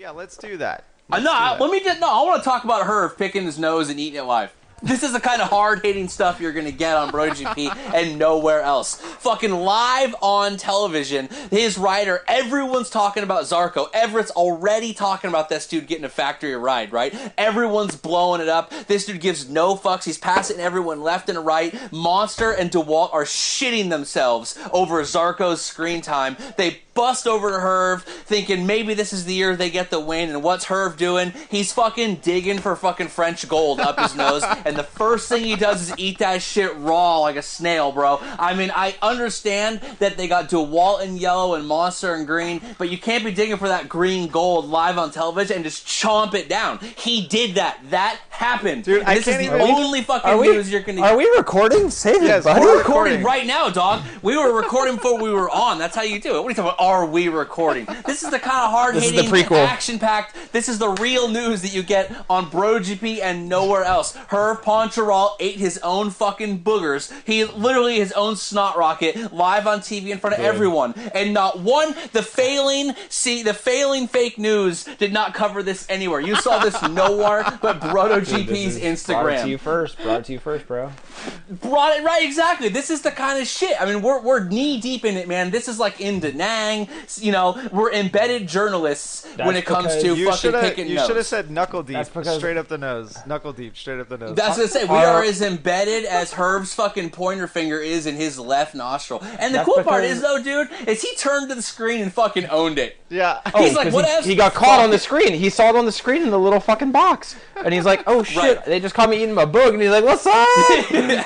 Yeah, let's do that. I want to talk about Herve picking his nose and eating it live. This is the kind of hard-hitting stuff you're going to get on GP and nowhere else. Fucking live on television, his rider, everyone's talking about Zarco. Everett's already talking about this dude getting a factory ride, right? Everyone's blowing it up. This dude gives no fucks. He's passing everyone left and right. Monster and DeWalt are shitting themselves over Zarco's screen time. They bust over to Herve, thinking maybe this is the year they get the win, and what's Herve doing? He's fucking digging for fucking French gold up his nose, and the first thing he does is eat that shit raw like a snail, bro. I mean, I understand that they got DeWalt in yellow and Monster in green, but you can't be digging for that green gold live on television and just chomp it down. He did that. That happened. Dude, this is the only fucking news you're gonna get. Are we recording? Save it, buddy. We're recording right now, dog. We were recording before we were on. That's how you do it. What are you talking about? Are we recording? This is the kind of hard-hitting, action-packed. This is the real news that you get on GP and nowhere else. Herve Poncharal ate his own fucking boogers. He literally his own snot rocket live on TV in front of everyone. And not one, the failing fake news did not cover this anywhere. You saw this nowhere but GP's Instagram. Brought it to you first, bro. Brought it right, exactly. This is the kind of shit. I mean, we're knee deep in it, man. This is like in Da Nang. You know, we're embedded journalists when it comes to fucking picking nose. You should have said knuckle deep, straight up the nose. Knuckle deep, straight up the nose. That's what I say. We are as embedded as Herve's fucking pointer finger is in his left nostril. And the cool part is, though, dude, is he turned to the screen and fucking owned it. Yeah. He's like, whatever. He got caught on the screen. He saw it on the screen in the little fucking box. And he's like, oh, shit. Right. They just caught me eating my boog. And he's like, what's up?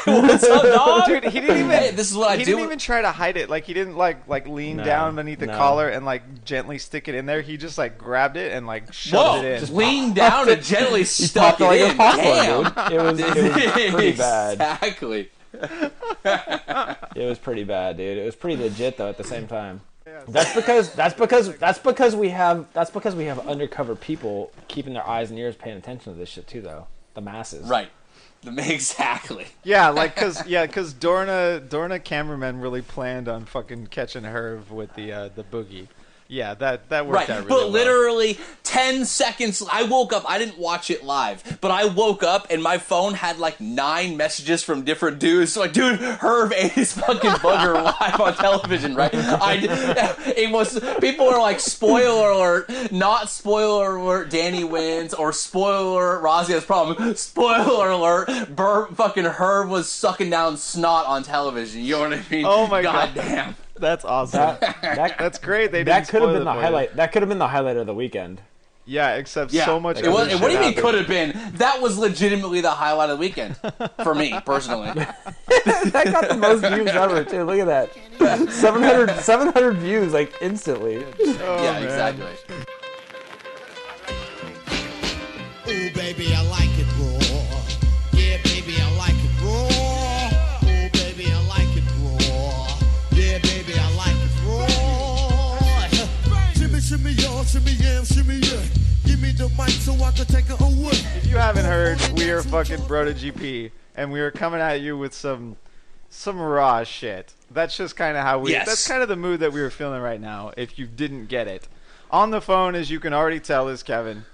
What's up, dog? Dude, he didn't even... Hey, this is what I do. He didn't even try to hide it. Like, he didn't, like lean down beneath the collar and, like, gently stick it in there. He just, like, grabbed it and, like, shoved it in. Just lean down and gently stuck it in. Damn. It was pretty bad. Exactly. It was pretty bad, dude. It was pretty legit, though, at the same time. That's because we have undercover people keeping their eyes and ears paying attention to this shit too, though. The masses. Right. Exactly. Yeah, like because Dorna cameramen really planned on fucking catching Herve with the boogie. Yeah, that worked out really well. But literally 10 seconds, I woke up, I didn't watch it live, but I woke up and my phone had like 9 messages from different dudes. So like, dude, Herve ate his fucking booger live on television, right? People were like, spoiler alert, not spoiler alert, Danny wins, or spoiler alert, Rossi has a problem. Spoiler alert, fucking Herve was sucking down snot on television. You know what I mean? Oh my God. Damn. That's awesome. That's great. That could have been the highlight. That could have been the highlight of the weekend. Yeah, except so much. What do you mean could have been? That was legitimately the highlight of the weekend for me personally. That got the most views ever too. Look at that, 700 views like instantly. Yeah, exactly. Ooh, baby, I like it raw. Yeah, baby, I like it raw. Ooh, baby, I like it raw. Yeah, baby, I like it raw. Shimmy, shimmy, y'all, shimmy, yeah, shimmy, yeah. Give me the mic so I can take it away. If you haven't heard, we are fucking GP, and we are coming at you with some raw shit. That's just kind of how we. Yes. That's kind of the mood that we were feeling right now. If you didn't get it, on the phone, as you can already tell, is Kevin.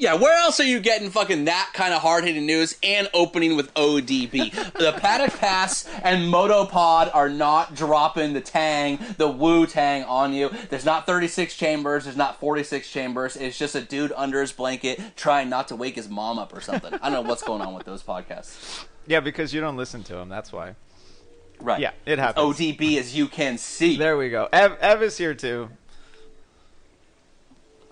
Yeah, where else are you getting fucking that kind of hard-hitting news and opening with ODB? The Paddock Pass and Motopod are not dropping the Wu-Tang on you. There's not 36 chambers. There's not 46 chambers. It's just a dude under his blanket trying not to wake his mom up or something. I don't know what's going on with those podcasts. Yeah, because you don't listen to them. That's why. Right. Yeah, it happens. ODB, as you can see. There we go. Ev is here, too.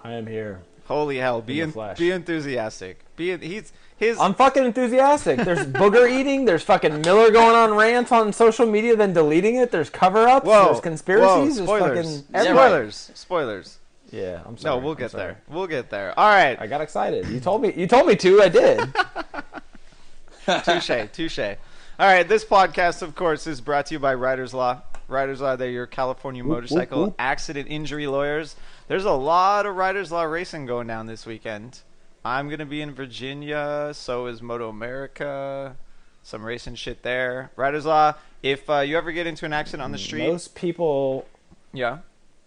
I am here. Holy hell! Be enthusiastic. I'm fucking enthusiastic. There's booger eating. There's fucking Miller going on rants on social media, then deleting it. There's cover-ups. There's conspiracies. Spoilers. There's fucking Spoilers. Yeah, I'm sorry. No, we'll get there. We'll get there. All right. I got excited. You told me to. I did. Touche. All right. This podcast, of course, is brought to you by Riders Law. Riders Law, they're your California motorcycle accident injury lawyers. There's a lot of Riders Law racing going down this weekend. I'm going to be in Virginia. So is Moto America. Some racing shit there. Riders Law, if you ever get into an accident on the street. Most people... Yeah?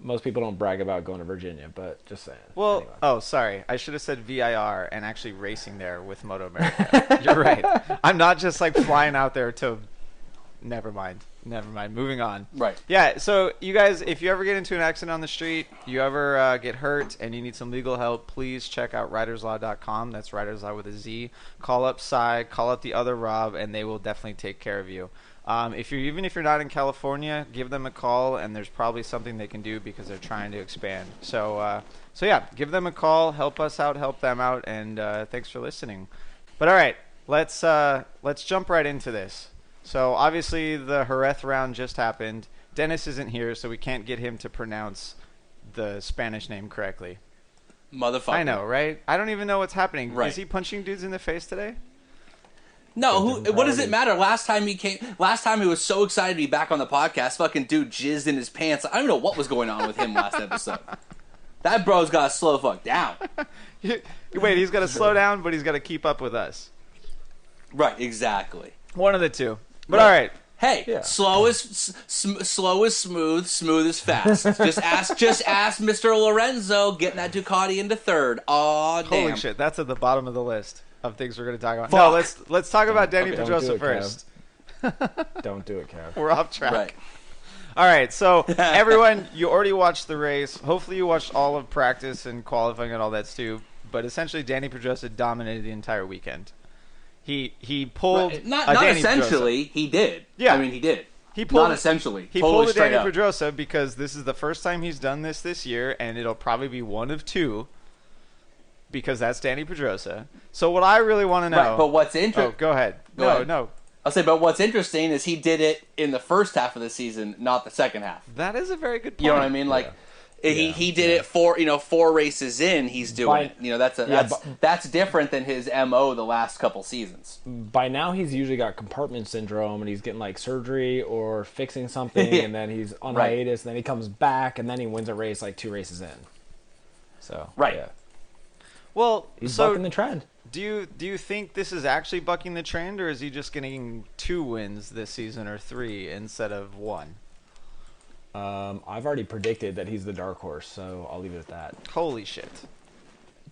Most people don't brag about going to Virginia, but just saying. Well, Anyway. oh, sorry. I should have said VIR and actually racing there with Moto America. You're right. I'm not just like flying out there to. Never mind. Moving on. Right. Yeah. So you guys, if you ever get into an accident on the street, you ever get hurt and you need some legal help, please check out riderslaw.com. That's Riderslaw with a Z. Call up Cy, call up the other Rob, and they will definitely take care of you. If you're not in California, give them a call, and there's probably something they can do because they're trying to expand. So yeah, give them a call, help us out, help them out, and thanks for listening. But all right, let's jump right into this. So obviously the Jerez round just happened. Dennis isn't here, so we can't get him to pronounce the Spanish name correctly. Motherfucker. I know, right? I don't even know what's happening. Right. Is he punching dudes in the face today? No, what does it matter? Last time he was so excited to be back on the podcast, fucking dude jizzed in his pants. I don't know what was going on with him last episode. That bro's got to slow the fuck down. Wait, he's got to slow down, but he's got to keep up with us. Right, exactly. One of the two. But all right. Hey, Yeah. slow is smooth, smooth is fast. just ask Mr. Lorenzo getting that Ducati into third. Aw, damn. Holy shit, that's at the bottom of the list of things we're going to talk about. Fuck. No, let's talk about Dani Okay. Don't Pedrosa do it, first. Don't do it, Kev. We're off track. Right. All right, so everyone, you already watched the race. Hopefully you watched all of practice and qualifying and all that too. But essentially, Dani Pedrosa dominated the entire weekend. He pulled Right. Not Dani essentially, Pedrosa. he did. Yeah. I mean, he did. He pulled Not essentially. He Totally pulled a straight Dani up. Pedrosa because this is the first time he's done this year, and it'll probably be one of two. Because that's Dani Pedrosa. So what I really want to know. Right, but what's interesting? Oh, go ahead. Go ahead. No. I'll say, but what's interesting is he did it in the first half of the season, not the second half. That is a very good point. You know what I mean? Like, he did it four races in. He's doing it. You know, that's different than his MO the last couple seasons. By now, he's usually got compartment syndrome, and he's getting like surgery or fixing something, and then he's on Right. hiatus, and then he comes back, and then he wins a race like 2 races in. So Right. yeah. Well, He's so bucking the trend. do you think this is actually bucking the trend, or is he just getting 2 wins this season or 3 instead of 1? I've already predicted that he's the dark horse, so I'll leave it at that. Holy shit!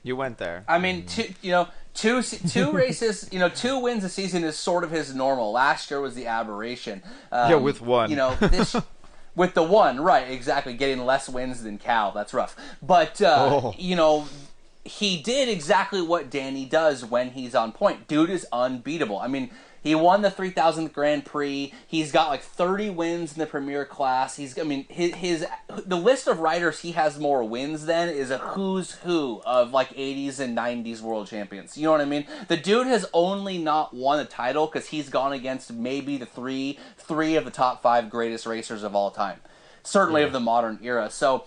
You went there. I mean, two races, 2 wins a season is sort of his normal. Last year was the aberration. With 1. This with the 1, right? Exactly, getting less wins than Cal. That's rough. But he did exactly what Dani does when he's on point. Dude is unbeatable. I mean, he won the 3000th Grand Prix. He's got like 30 wins in the Premier class. The list of riders he has more wins than is a who's who of like 80s and 90s world champions. You know what I mean? The dude has only not won a title because he's gone against maybe the three of the top 5 greatest racers of all time. Certainly of the modern era. So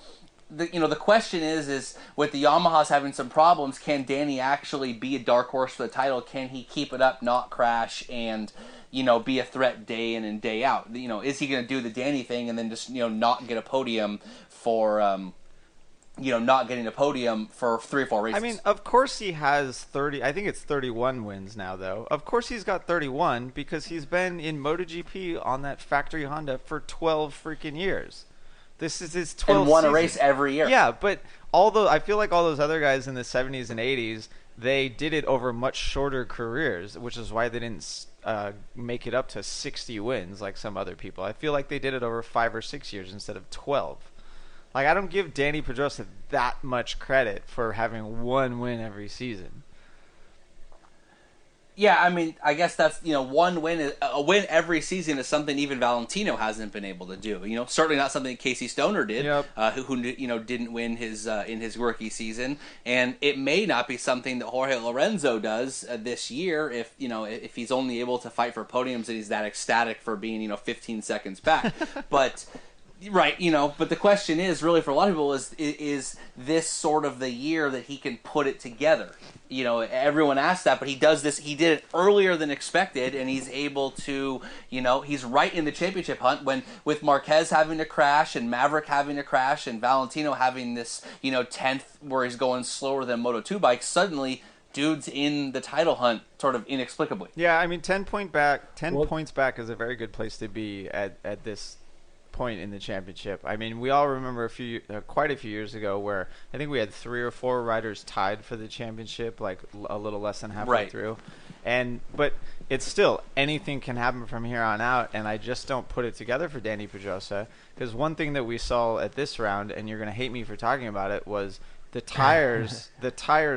the question is with the Yamahas having some problems, can Dani actually be a dark horse for the title? Can he keep it up, not crash, and be a threat day in and day out? Is he going to do the Dani thing and then just not get a podium for not getting a podium for 3 or 4 races? I mean, of course he has 30. I think it's 31 wins now, though. Of course he's got 31 because he's been in MotoGP on that factory Honda for 12 freaking years. This is his 12th and won season. a race every year. Yeah, but I feel like all those other guys in the 70s and 80s, they did it over much shorter careers, which is why they didn't make it up to 60 wins like some other people. I feel like they did it over 5 or 6 years instead of 12. Like, I don't give Dani Pedrosa that much credit for having 1 win every season. Yeah, I mean, I guess that's, one win, a win every season is something even Valentino hasn't been able to do. Certainly not something Casey Stoner did, who didn't win his in his rookie season, and it may not be something that Jorge Lorenzo does this year if he's only able to fight for podiums and he's that ecstatic for being 15 seconds back, but. Right, but the question is really for a lot of people is this sort of the year that he can put it together? Everyone asks that, but he does this. He did it earlier than expected, and he's able to. He's right in the championship hunt with Marquez having to crash and Maverick having to crash and Valentino having this 10th where he's going slower than Moto2 bikes. Suddenly, dude's in the title hunt, sort of inexplicably. Yeah, I mean, 10 points back is a very good place to be at this point in the championship. I mean, we all remember quite a few years ago where I think we had 3 or 4 riders tied for the championship, like a little less than halfway through. But it's still, anything can happen from here on out, and I just don't put it together for Dani Pedrosa, because one thing that we saw at this round, and you're going to hate me for talking about it, was the tires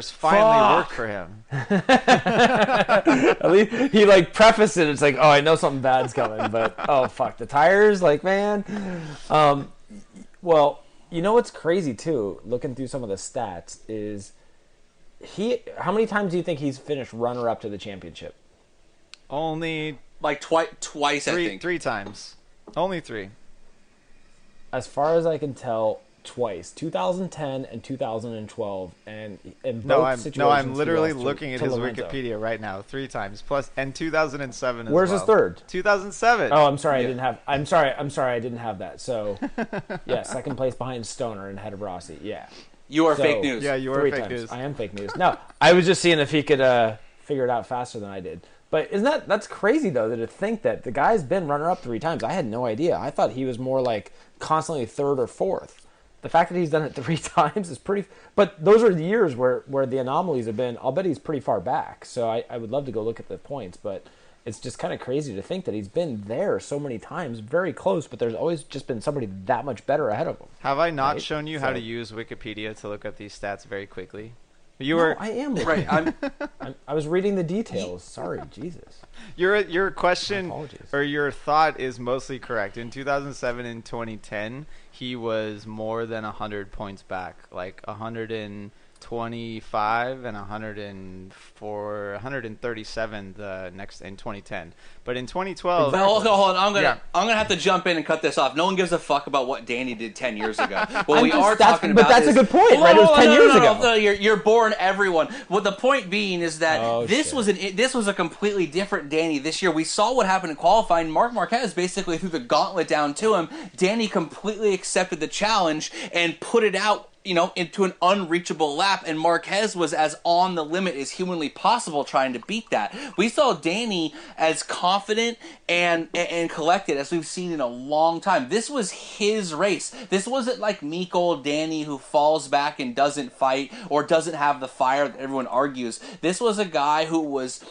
finally worked for him. At least he like prefaced it. It's like, oh, I know something bad's coming, but oh fuck, the tires, like, man. Well, you know what's crazy too, looking through some of the stats, is how many times do you think he's finished runner up to the championship? Only like twice, I think. 3 times. Only 3. As far as I can tell, twice, 2010 and 2012, and in both situations. I'm literally looking at his Lorenzo. Wikipedia right now. 3 times plus, and 2007 as Where's well. his third? 2007. Oh, I'm sorry, I'm sorry, I didn't have that. So, yeah, second place behind Stoner and ahead of Rossi. Yeah, you are fake news. Yeah, you are 3 fake times. news. I am fake news. No, I was just seeing if he could figure it out faster than I did. But that's crazy though, to think that the guy's been runner up 3 times. I had no idea. I thought he was more like constantly 3rd or 4th. The fact that he's done it 3 times is pretty. But those are the years where the anomalies have been. I'll bet he's pretty far back. So I would love to go look at the points, but it's just kind of crazy to think that he's been there so many times, very close. But there's always just been somebody that much better ahead of him. Have I not right? shown you how to use Wikipedia to look up these stats very quickly? I am right. I was reading the details. Sorry, Jesus. Your question Apologies. or your thought is mostly correct. In 2007 and 2010, he was more than 100 points back, like 125 and 137 the next in 2010. But in 2012, But hold on. I'm gonna have to jump in and cut this off. No one gives a fuck about what Dani did 10 years ago. What we are talking about, but that's is, a good point, right? It was 10 years ago. No, you're boring everyone. Well, the point being is that this was a completely different Dani this year. We saw what happened in qualifying. Marc Marquez basically threw the gauntlet down to him. Dani completely accepted the challenge and put it out, into an unreachable lap, and Marquez was as on the limit as humanly possible trying to beat that. We saw Dani as confident and collected as we've seen in a long time. This was his race. This wasn't like meek old Dani who falls back and doesn't fight or doesn't have the fire that everyone argues. This was a guy who was,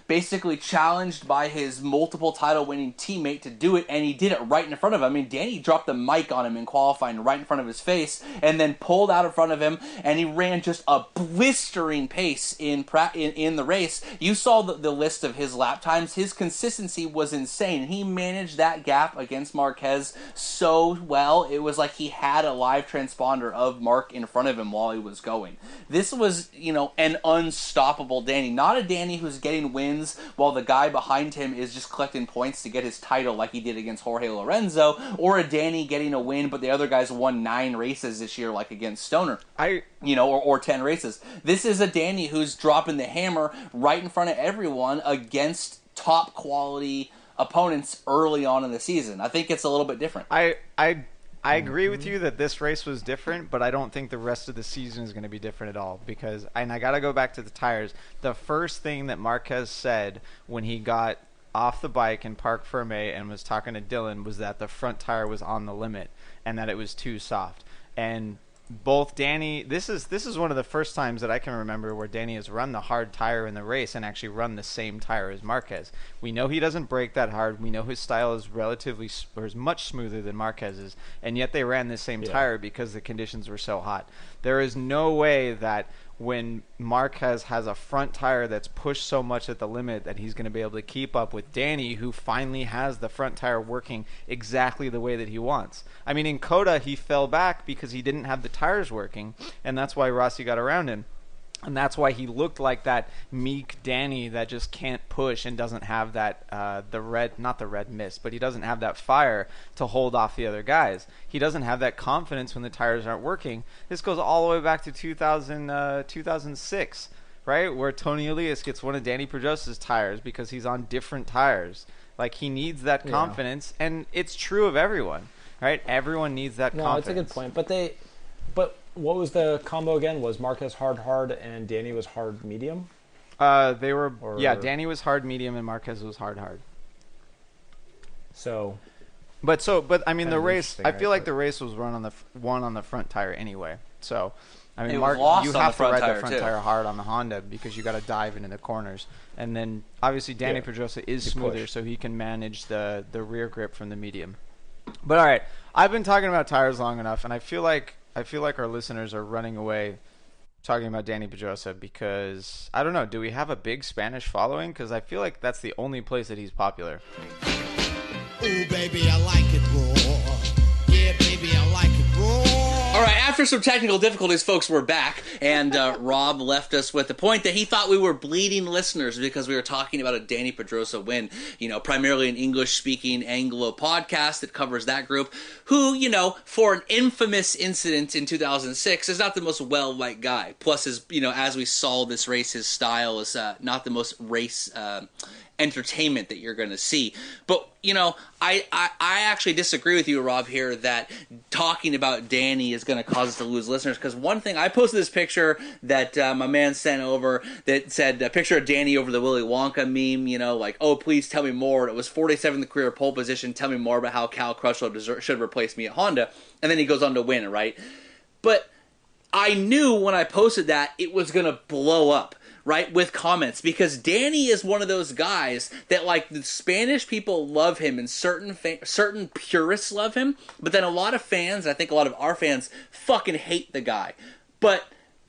basically challenged by his multiple title winning teammate to do it, and he did it right in front of him. I mean, Dani dropped the mic on him in qualifying right in front of his face, and then pulled out in front of him, and he ran just a blistering pace in the race. You saw the list of his lap times. His consistency was insane. He managed that gap against Marquez so well. It was like he had a live transponder of Marc in front of him while he was going. This was, an unstoppable Dani. Not a Dani who's getting wins while the guy behind him is just collecting points to get his title like he did against Jorge Lorenzo, or a Dani getting a win but the other guys won 9 races this year like against Stoner, or 10 races. This is a Dani who's dropping the hammer right in front of everyone against top quality opponents early on in the season. I think it's a little bit different. I agree with you that this race was different, but I don't think the rest of the season is going to be different at all, because I got to go back to the tires. The first thing that Marquez said when he got off the bike in Parc Ferme and was talking to Dylan was that the front tire was on the limit and that it was too soft. And both Dani, this is one of the first times that I can remember where Dani has run the hard tire in the race and actually run the same tire as Marquez. We know he doesn't brake that hard. We know his style is is much smoother than Marquez's, and yet they ran the same tire because the conditions were so hot. There is no way that when Marquez has a front tire that's pushed so much at the limit that he's going to be able to keep up with Dani, who finally has the front tire working exactly the way that he wants. I mean, in Coda, he fell back because he didn't have the tires working, and that's why Rossi got around him. And that's why he looked like that meek Dani that just can't push and doesn't have that, not the red mist, but he doesn't have that fire to hold off the other guys. He doesn't have that confidence when the tires aren't working. This goes all the way back to 2006, right? Where Tony Elias gets one of Dani Pedrosa's tires because he's on different tires. Like, he needs that confidence, and it's true of everyone, right? Everyone needs that confidence. No, it's a good point. But what was the combo again? Was Marquez hard, and Dani was hard, medium? Dani was hard, medium, and Marquez was hard. So, But I mean, Kind the of race. interesting, I feel right? like the race was won on the front tire anyway. So, I mean, It was Mark, lost you on the have to front ride tire, the front too. tire hard on the Honda because you got to dive into the corners, and then obviously Dani Yeah. Pedrosa is You smoother, push. so he can manage the rear grip from the medium. But all right, I've been talking about tires long enough, and I feel like our listeners are running away talking about Dani Pedrosa because I don't know. Do we have a big Spanish following? Because I feel like that's the only place that he's popular. Ooh, baby, I like it raw. Yeah, baby, I like it raw. All right, after some technical difficulties, folks, we're back, and Rob left us with the point that he thought we were bleeding listeners because we were talking about a Dani Pedrosa win, primarily an English-speaking Anglo podcast that covers that group, who, for an infamous incident in 2006, is not the most well-liked guy. Plus, as we saw this race, his style is not the most race entertainment that you're going to see. But, I actually disagree with you, Rob, here that talking about Dani is going to cause us to lose listeners. Because one thing, I posted this picture that my man sent over that said a picture of Dani over the Willy Wonka meme, like, oh, please tell me more. And it was 47 in the career pole position. Tell me more about how Cal Crutchlow should replace me at Honda. And then he goes on to win, right? But I knew when I posted that it was going to blow up, right, with comments, because Dani is one of those guys that, like, the Spanish people love him and certain purists love him, but then a lot of fans, I think a lot of our fans, fucking hate the guy. But,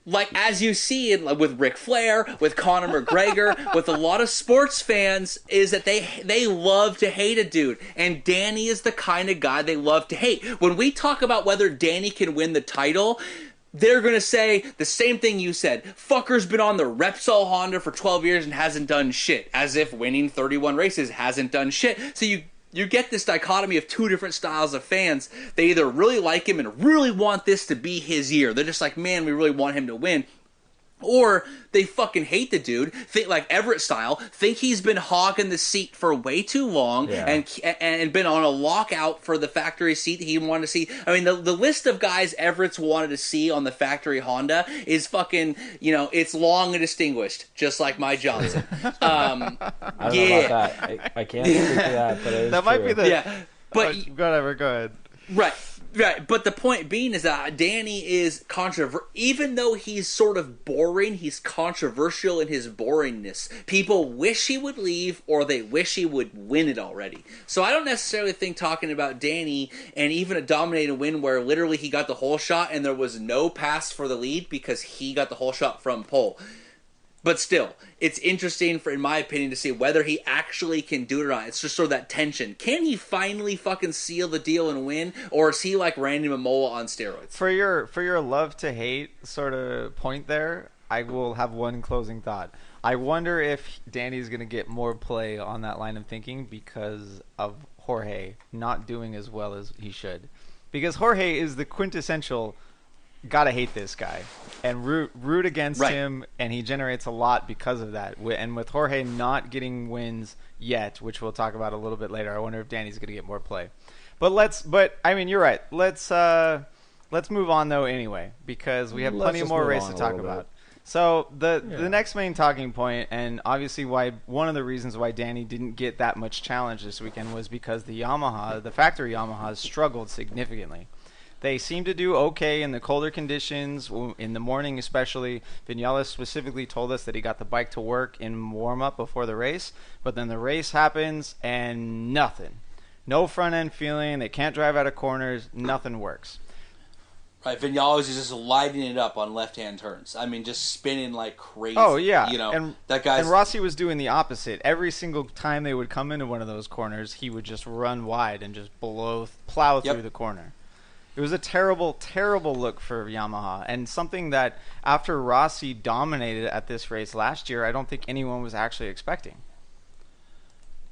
like, as you see with Ric Flair, with Conor McGregor, with a lot of sports fans, is that they love to hate a dude. And Dani is the kind of guy they love to hate. When we talk about whether Dani can win the title, they're going to say the same thing you said. Fucker's been on the Repsol Honda for 12 years and hasn't done shit. As if winning 31 races hasn't done shit. So you get this dichotomy of two different styles of fans. They either really like him and really want this to be his year. They're just like, man, we really want him to win. Or they fucking hate the dude, think like Everett style, think he's been hogging the seat for way too long, and been on a lockout for the factory seat that he wanted to see. I mean, the list of guys Everett's wanted to see on the factory Honda is fucking, it's long and distinguished, just like my Johnson. I don't know about that. I can't speak to that, but it is That might true. be the but whatever. Go ahead. Right, but the point being is that Dani is controversial. Even though he's sort of boring, he's controversial in his boringness. People wish he would leave, or they wish he would win it already. So I don't necessarily think talking about Dani and even a dominating win where literally he got the whole shot and there was no pass for the lead because he got the whole shot from pole. But still, it's interesting, in my opinion, to see whether he actually can do it or not. It's just sort of that tension. Can he finally fucking seal the deal and win? Or is he like Randy Momoa on steroids? For your love to hate sort of point there, I will have one closing thought. I wonder if Danny's going to get more play on that line of thinking because of Jorge not doing as well as he should. Because Jorge is the quintessential gotta hate this guy and root against him, and he generates a lot because of that. And with Jorge not getting wins yet, which we'll talk about a little bit later, I wonder if Danny's gonna get more play. But I mean, you're right. Let's move on though anyway, because we have plenty more race to talk about. So the next main talking point, and obviously one of the reasons why Dani didn't get that much challenge this weekend was because the factory Yamahas struggled significantly. They seem to do okay in the colder conditions, in the morning especially. Vinales specifically told us that he got the bike to work in warm-up before the race, but then the race happens and nothing. No front-end feeling, they can't drive out of corners, nothing works. Right, Vinales is just lighting it up on left-hand turns. I mean, just spinning like crazy. Oh, yeah. That guy's... And Rossi was doing the opposite. Every single time they would come into one of those corners, he would just run wide and just plow through the corner. It was a terrible, terrible look for Yamaha, and something that after Rossi dominated at this race last year, I don't think anyone was actually expecting.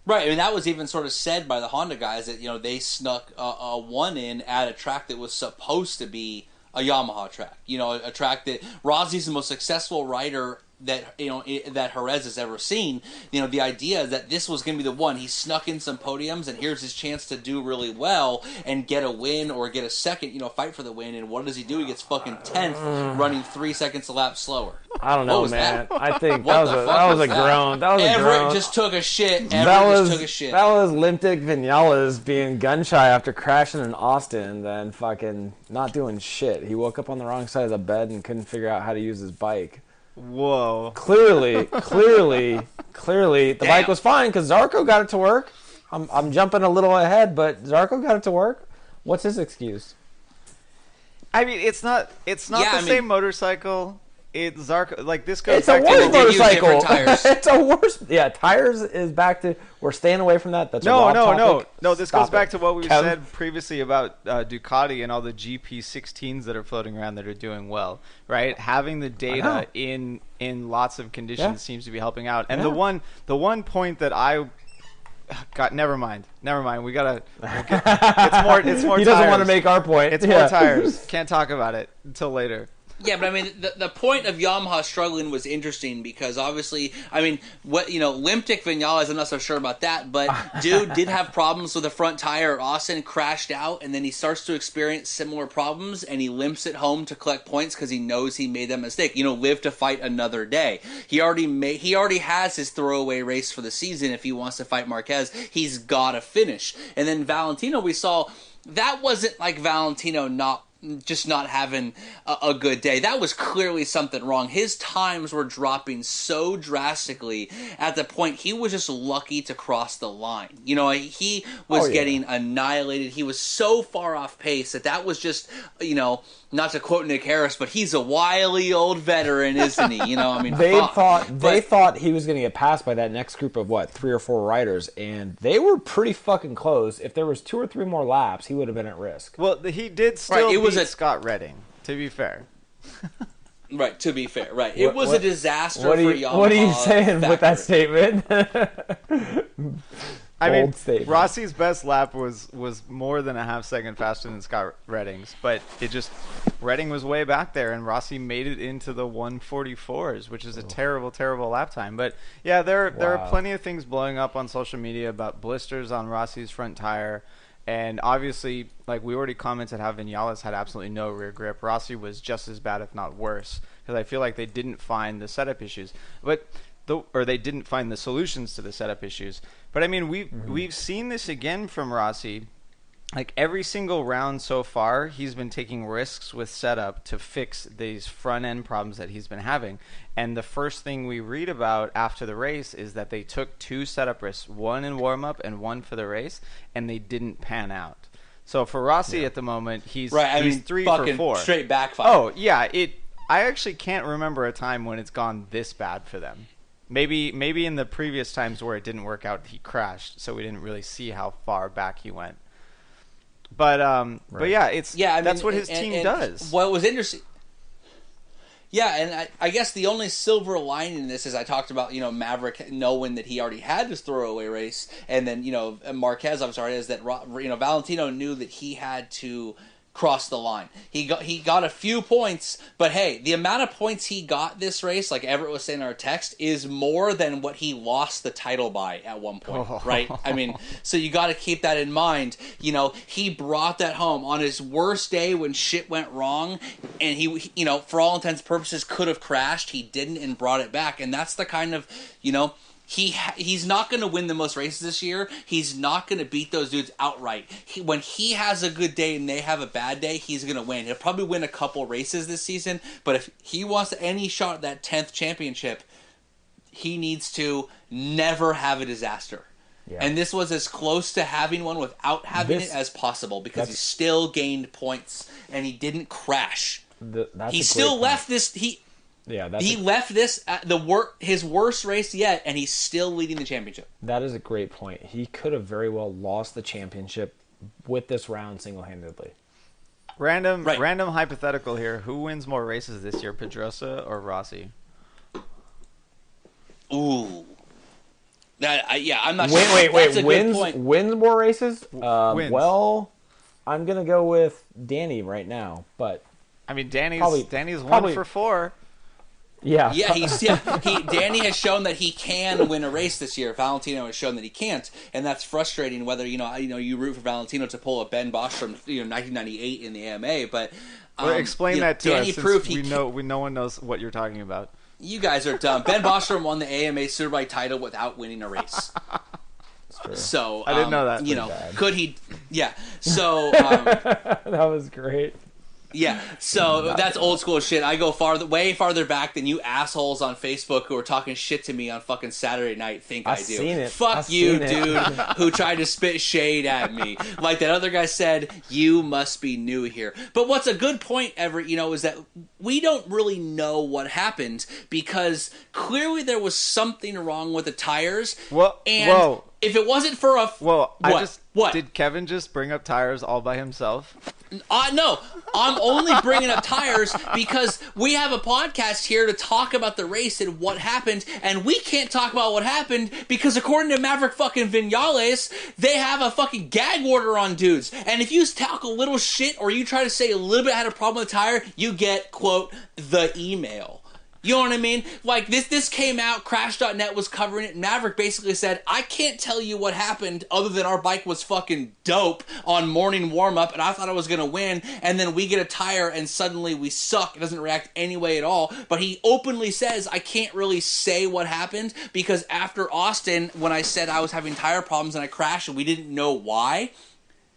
Right, I mean, that was even sort of said by the Honda guys that, they snuck a one in at a track that was supposed to be a Yamaha track. A track that Rossi's the most successful rider that that Jerez has ever seen. The idea that this was going to be the one. He snuck in some podiums, and here's his chance to do really well and get a win or get a second, fight for the win. And what does he do? He gets fucking 10th, running 3 seconds a lap slower. I don't know, was man. that? I think What that the was fuck a was that? groan. That was a Everett groan. just took a shit. That Everett was just took a shit. that was Limtic Vinales being gun shy after crashing in Austin, and then fucking not doing shit. He woke up on the wrong side of the bed and couldn't figure out how to use his bike. Whoa. Clearly, the Damn. bike was fine because Zarco got it to work. I'm jumping a little ahead, but Zarco got it to work. What's his excuse? I mean, it's not the same motorcycle. It's Zarco. Like, this goes It's a back worse to they use motorcycle. different tires. It's a worse. Yeah, tires is back to. We're staying away from that. That's a raw topic. No. This Stop goes back it. to what we Kev? said previously about Ducati and all the GP16s that are floating around that are doing well, right? Having the data in lots of conditions seems to be helping out. And the one point that I got, never mind. We gotta. It's more. He doesn't tires. want to make our point. It's more tires. Can't talk about it until later. Yeah, but I mean, the point of Yamaha struggling was interesting because obviously, I mean, Limtic Vinales, I'm not so sure about that, but dude did have problems with the front tire. Austin crashed out, and then he starts to experience similar problems, and he limps it home to collect points because he knows he made that mistake. Live to fight another day. He already has his throwaway race for the season. If he wants to fight Marquez, he's got to finish. And then Valentino, we saw that wasn't like Valentino not having a good day. That was clearly something wrong. His times were dropping so drastically at the point he was just lucky to cross the line. He was getting annihilated. He was so far off pace that was just, not to quote Nick Harris, but he's a wily old veteran, isn't he? They thought he was going to get passed by that next group of 3 or 4 riders, and they were pretty fucking close. If there was 2 or 3 more laps, he would have been at risk. Well, he did still beat Scott Redding, to be fair. Right, to be fair, right. It was a disaster for Yamaha. What are you saying with that statement? Statement. Rossi's best lap was more than a half second faster than Scott Redding's, but Redding was way back there, and Rossi made it into the 144s, which is a terrible, terrible lap time. But yeah, there are plenty of things blowing up on social media about blisters on Rossi's front tire. And obviously, like we already commented, how Vinales had absolutely no rear grip. Rossi was just as bad, if not worse, because I feel like they didn't find the setup issues, or they didn't find the solutions to the setup issues. But I mean, we've seen this again from Rossi. Like every single round so far, he's been taking risks with setup to fix these front end problems that he's been having. And the first thing we read about after the race is that they took 2 setup risks, one in warm up and one for the race, and they didn't pan out. So for Rossi at the moment, he's 3 for 4. Straight backfire. Oh yeah, I actually can't remember a time when it's gone this bad for them. Maybe in the previous times where it didn't work out, he crashed, so we didn't really see how far back he went. But yeah, that's what his team does. What was interesting. Yeah, and I guess the only silver lining in this is I talked about, Maverick knowing that he already had his throwaway race, and then, Marquez, is that, Valentino knew that he had to cross the line. He got a few points, but hey, the amount of points he got this race, like Everett was saying in our text, is more than what he lost the title by at one point, right? I mean, so you got to keep that in mind. He brought that home on his worst day when shit went wrong, and he for all intents and purposes could have crashed. He didn't and brought it back, and that's the kind of, He's not going to win the most races this year. He's not going to beat those dudes outright. When he has a good day and they have a bad day, he's going to win. He'll probably win a couple races this season, but if he wants any shot at that 10th championship, he needs to never have a disaster. Yeah. And this was as close to having one without having it as possible because he still gained points and he didn't crash. He still left this... He left this at his worst race yet, and he's still leading the championship. That is a great point. He could have very well lost the championship with this round single-handedly. Random hypothetical here. Who wins more races this year, Pedrosa or Rossi? Ooh. I'm not sure. Wait. That's a good point. Wins more races? Wins. Well, I'm going to go with Dani right now, but... I mean, Dani's 1 for 4. Yeah. Yeah, Dani has shown that he can win a race this year. Valentino has shown that he can't, and that's frustrating. Whether you root for Valentino to pull a Ben Bosch from 1998 in the AMA, but explain that to Dani us. Proved no one knows what you're talking about. You guys are dumb. Ben Bostrom won the AMA Superbike title without winning a race. So I didn't know that. You know, could he? Yeah. So That was great. yeah. So that's old school shit. I go way farther back than you assholes on Facebook who are talking shit to me on fucking Saturday night think I do. Seen it. Fuck I've you, seen it. dude, who tried to spit shade at me. Like that other guy said, you must be new here. But what's a good point, is that we don't really know what happened because clearly there was something wrong with the tires. Whoa. If it wasn't for a... What? Did Kevin just bring up tires all by himself? No, I'm only bringing up tires because we have a podcast here to talk about the race and what happened, and we can't talk about what happened because according to Maverick fucking Vinales, they have a fucking gag order on dudes. And if you talk a little shit or you try to say a little bit had a problem with the tire, you get, quote, the email. You know what I mean? Like, this came out, Crash.net was covering it, and Maverick basically said, I can't tell you what happened other than our bike was fucking dope on morning warm-up, and I thought I was going to win, and then we get a tire, and suddenly we suck. It doesn't react any way at all. But he openly says, I can't really say what happened, because after Austin, when I said I was having tire problems and I crashed and we didn't know why,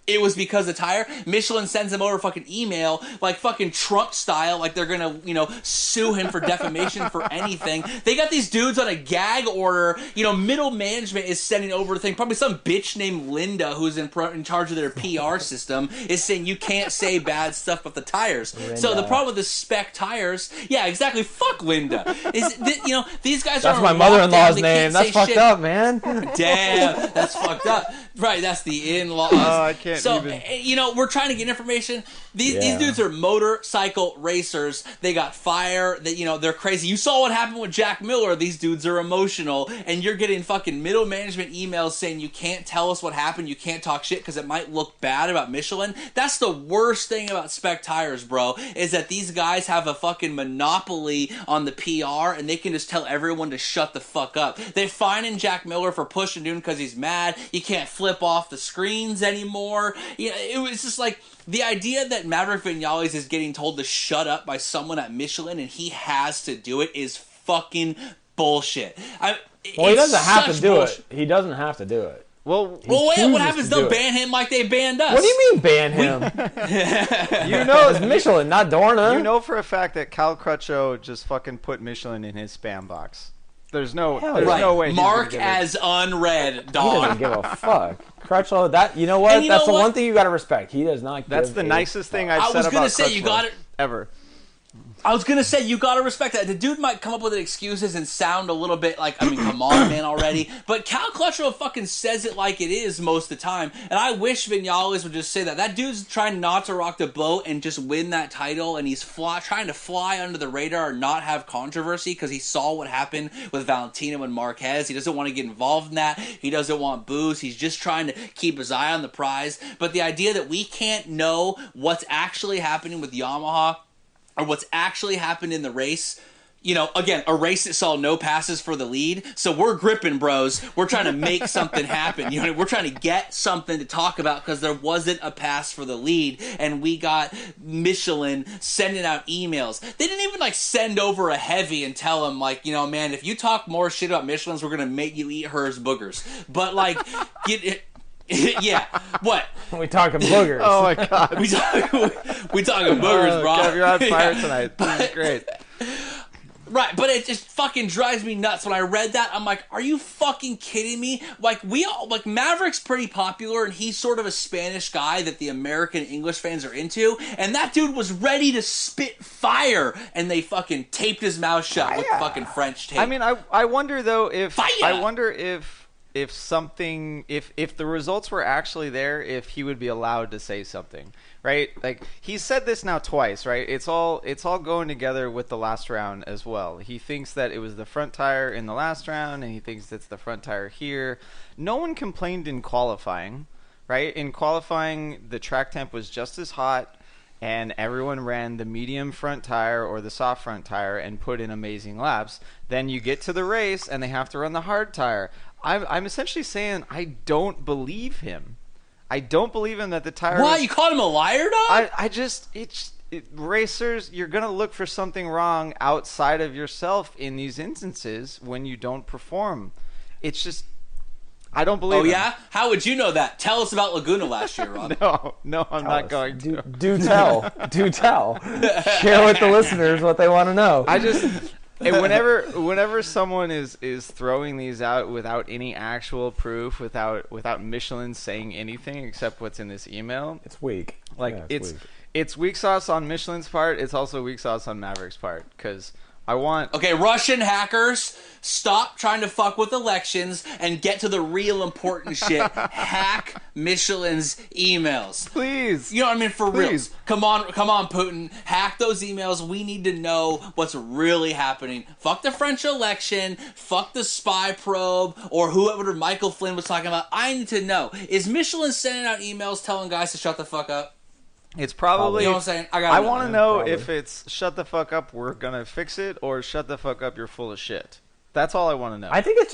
it was because of the tire. Michelin sends him over a fucking email, like fucking Trump style, like they're gonna, sue him for defamation for anything. They got these dudes on a gag order. Middle management is sending over a thing. Probably some bitch named Linda, who's in charge of their PR system, is saying you can't say bad stuff about the tires. Linda. So the problem with the spec tires, yeah, exactly. Fuck Linda. These guys That's are my mother-in-law's name. That's fucked up, man. Damn, that's fucked up. Right, that's the in-laws. Oh, I can't we're trying to get information. These dudes are motorcycle racers. They got fire. They're crazy. You saw what happened with Jack Miller. These dudes are emotional, and you're getting fucking middle management emails saying you can't tell us what happened. You can't talk shit because it might look bad about Michelin. That's the worst thing about spec tires, bro, is that these guys have a fucking monopoly on the PR, and they can just tell everyone to shut the fuck up. They're fining Jack Miller for pushing dude because he's mad. You can't flip off the screens anymore. It was just like the idea that Maverick Vinales is getting told to shut up by someone at Michelin and he has to do it is fucking bullshit. He doesn't have to do it. He doesn't have to do it. Well, wait, what happens? They'll ban him like they banned us. What do you mean ban him? It's Michelin, not Dorna. You know for a fact that Cal Crutchlow just fucking put Michelin in his spam box. There's no way. Mark as unread, dog. He doesn't give a fuck. Crutchlow, that's the one thing you got to respect. He does not. That's the nicest thing I've said about Crutchlow ever. I was going to say, you got to respect that. The dude might come up with excuses and sound a little bit like, come on, man, already. But Cal Crutchlow fucking says it like it is most of the time. And I wish Vinales would just say that. That dude's trying not to rock the boat and just win that title. And he's trying to fly under the radar and not have controversy because he saw what happened with Valentino and Marquez. He doesn't want to get involved in that. He doesn't want booze. He's just trying to keep his eye on the prize. But the idea that we can't know what's actually happening with Yamaha or what's actually happened in the race, again, a race that saw no passes for the lead. So we're gripping, bros. We're trying to make something happen. We're trying to get something to talk about because there wasn't a pass for the lead. And we got Michelin sending out emails. They didn't even send over a heavy and tell him man, if you talk more shit about Michelin's, we're going to make you eat Herve's boogers. But yeah, what? We talking boogers. Oh my god. we talking boogers, bro. Kev, you're on fire tonight. This is great. Right, but it just fucking drives me nuts. When I read that, I'm like, are you fucking kidding me? Maverick's pretty popular, and he's sort of a Spanish guy that the American English fans are into, and that dude was ready to spit fire, and they fucking taped his mouth shut with fucking French tape. I wonder, though, if... Fire! I wonder if the results were actually there, if he would be allowed to say something, right? He's said this now twice, right? It's all going together with the last round as well. He thinks that it was the front tire in the last round, and he thinks it's the front tire here. No one complained in qualifying, right? In qualifying, the track temp was just as hot, and everyone ran the medium front tire or the soft front tire and put in amazing laps. Then you get to the race, and they have to run the hard tire. I'm essentially saying I don't believe him. I don't believe him that the tire... What? You called him a liar, dog? racers, you're going to look for something wrong outside of yourself in these instances when you don't perform. It's just, I don't believe it. Yeah? How would you know that? Tell us about Laguna last year, Rob. No, I'm not going to. Do tell. Do tell. Share with the listeners what they want to know. And whenever someone is throwing these out without any actual proof, without Michelin saying anything except what's in this email, It's weak. like Yeah, it's weak. it's weak sauce on Michelin's part. It's also weak sauce on Maverick's part, because I want. Okay, Russian hackers, stop trying to fuck with elections and get to the real important shit. Hack Michelin's emails. Please. You know what I mean? For Please. real. Come on, Putin. Hack those emails. We need to know what's really happening. Fuck the French election. Fuck the spy probe or whoever Michael Flynn was talking about. I need to know. Is Michelin sending out emails telling guys to shut the fuck up? It's probably. You know what I'm saying? I want to know Probably. if it's shut the fuck up, we're gonna fix it, or shut the fuck up, you're full of shit. That's all I want to know. I think it's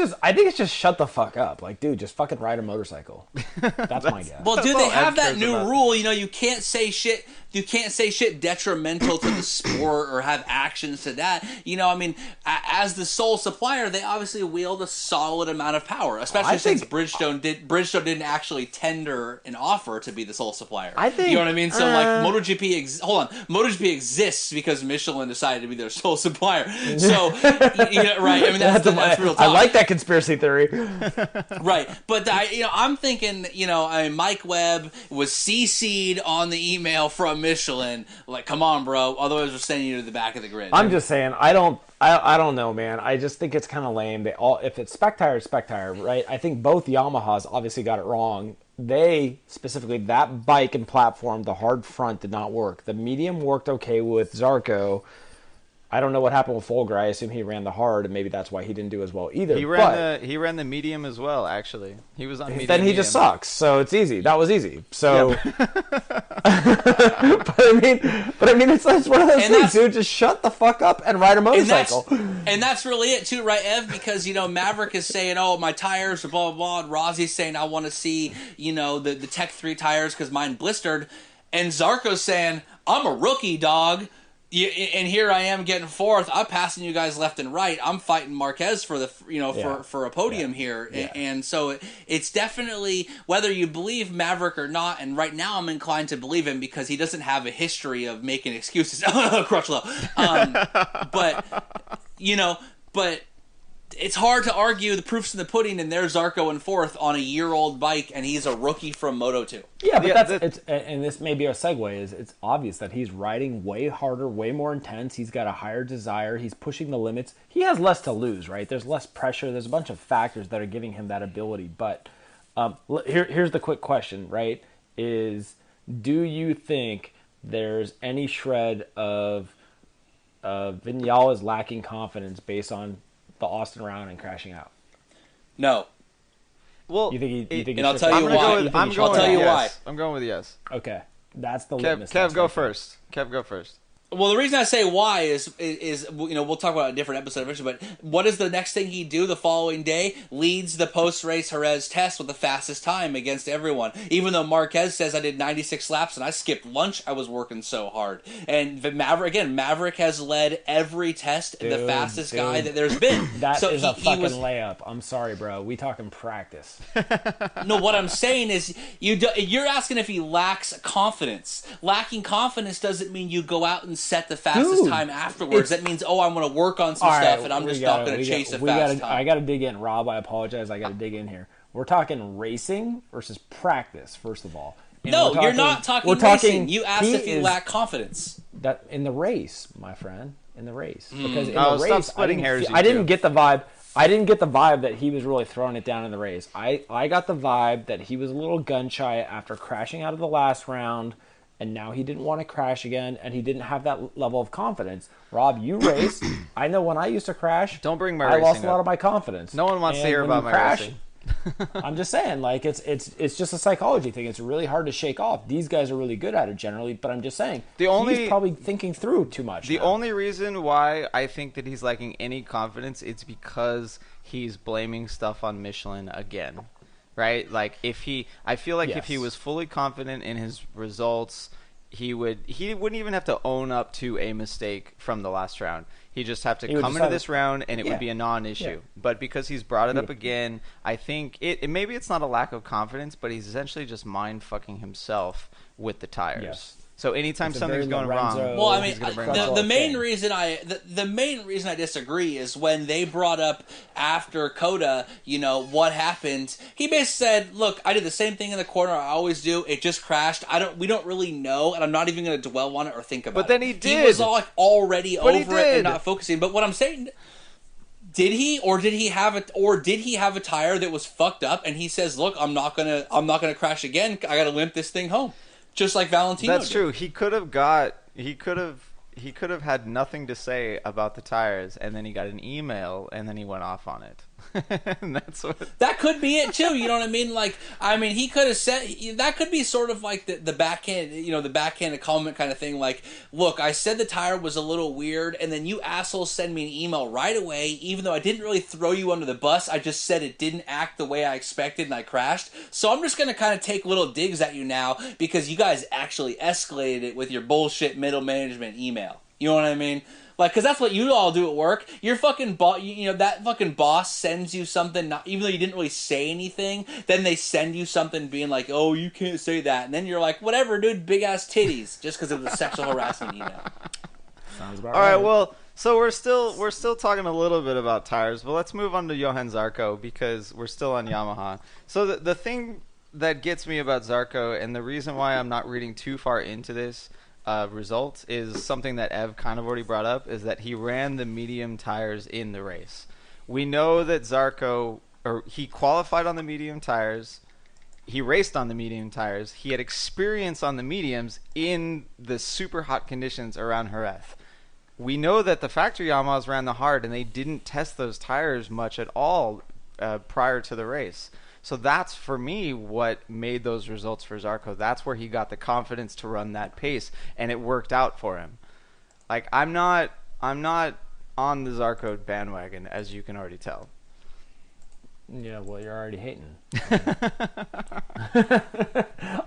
just shut the fuck up. Like, dude, just fucking ride a motorcycle. That's my guess. Well, dude, all they have Ed that cares new about. rule. You know, you can't say shit. You can't say shit detrimental to the sport or have actions to that. You know, I mean, as the sole supplier, they obviously wield a solid amount of power, especially since Bridgestone didn't actually tender an offer to be the sole supplier. I think, you know what I mean. So like, MotoGP exists because Michelin decided to be their sole supplier. So, right? I mean, that's real talk. I like that conspiracy theory. Right, but I'm thinking, Mike Webb was CC'd on the email from Michelin. Like, come on, bro. Otherwise, we're sending you to the back of the grid. I'm just saying, I don't know, man. I just think it's kind of lame. If it's spec tire, it's spec tire, right? I think both Yamahas obviously got it wrong. They, specifically, that bike and platform, the hard front did not work. The medium worked okay with Zarco. I don't know what happened with Folger. I assume he ran the hard, and maybe that's why he didn't do as well either. He ran the medium as well. Actually, he was on medium. Then he just sucks. So it's easy. That was easy. So, but I mean, it's one of those things, dude. Just shut the fuck up and ride a motorcycle. And that's really it too, right, Ev? Because Maverick is saying, "Oh, my tires are blah blah blah," and Rossi's saying, "I want to see the Tech 3 tires because mine blistered," and Zarco's saying, "I'm a rookie, dog." And here I am getting fourth. I'm passing you guys left and right. I'm fighting Marquez for for a podium here, and so it's definitely whether you believe Maverick or not. And right now, I'm inclined to believe him because he doesn't have a history of making excuses. Crutchlow, but it's hard to argue the proof's in the pudding, and there's Zarco in fourth on a year-old bike, and he's a rookie from Moto 2. Yeah, but and this may be a segue, is it's obvious that he's riding way harder, way more intense. He's got a higher desire. He's pushing the limits. He has less to lose, right? There's less pressure. There's a bunch of factors that are giving him that ability. But here's the quick question, right? Is do you think there's any shred of Vinales lacking confidence based on the Austin round and crashing out? No. Well, you think and I'll tell you why. I'll tell you why. I'm going with yes. Okay, that's the litmus. Kev, go first. Kev, go first. Well, the reason I say why is we'll talk about a different episode eventually, but what is the next thing he'd do the following day? Leads the post-race Jerez test with the fastest time against everyone. Even though Marquez says I did 96 laps and I skipped lunch, I was working so hard. And Maverick has led every test, the fastest guy that there's been. That is a fucking layup. I'm sorry, bro. We talking practice. No, what I'm saying is you're asking if he lacks confidence. Lacking confidence doesn't mean you go out and set the fastest time afterwards. That means, I'm going to work on some stuff, and I'm just not going to chase a fast time. I got to dig in. Rob, I apologize. I got to dig in here. We're talking racing versus practice, first of all. And no, you're not talking racing. You asked if you lack confidence. That in the race, my friend, in the race. Because in the race, stop splitting hairs. I didn't get the vibe. I didn't get the vibe that he was really throwing it down in the race. I got the vibe that he was a little gun shy after crashing out of the last round. And now he didn't want to crash again, and he didn't have that level of confidence. Rob, you race. I know when I used to crash, don't bring my I racing lost a lot up. of my confidence. No one wants to hear about my racing. I'm just saying, like it's just a psychology thing. It's really hard to shake off. These guys are really good at it generally, but I'm just saying he's probably thinking through too much. The only reason why I think that he's lacking any confidence is because he's blaming stuff on Michelin again. Right? Like if he was fully confident in his results he wouldn't even have to own up to a mistake from the last round. He'd just have to come into this round, and it would be a non-issue. Yeah. But because he's brought it up again, I think maybe it's not a lack of confidence, but he's essentially just mind-fucking himself with the tires. Yes. So anytime something's going wrong, well, I mean, the main reason I disagree is when they brought up after Coda, what happened. He basically said, "Look, I did the same thing in the corner I always do. It just crashed. We don't really know, and I'm not even going to dwell on it or think about it." But then he did. He was already over it and not focusing. But what I'm saying. Did he, or did he have a tire that was fucked up, and he says, "Look, I'm not gonna crash again. I got to limp this thing home." Just like Valentino. That's true. He could have had nothing to say about the tires, and then he got an email, and then he went off on it. And that's what. That could be it too. You know what I mean? He could have said that could be sort of like the backhand, the backhanded comment kind of thing. Like, look, I said the tire was a little weird, and then you assholes send me an email right away, even though I didn't really throw you under the bus. I just said it didn't act the way I expected, and I crashed. So I'm just gonna kind of take little digs at you now because you guys actually escalated it with your bullshit middle management email. You know what I mean? Like, because that's what you all do at work. Your fucking boss, that fucking boss sends you something, even though you didn't really say anything, then they send you something being like, "Oh, you can't say that." And then you're like, "Whatever, dude, big-ass titties," just because it was a sexual harassment email. Sounds about right. All right, well, so we're still talking a little bit about tires, but let's move on to Johan Zarco because we're still on Yamaha. So the thing that gets me about Zarco, and the reason why I'm not reading too far into this result is something that Ev kind of already brought up, is that he ran the medium tires in the race. We know that Zarco, he qualified on the medium tires, he raced on the medium tires, he had experience on the mediums in the super hot conditions around Jerez. We know that the factory Yamahas ran the hard, and they didn't test those tires much at all prior to the race. So that's, for me, what made those results for Zarco. That's where he got the confidence to run that pace, and it worked out for him. Like, I'm not on the Zarco bandwagon, as you can already tell. Yeah, well, you're already hating.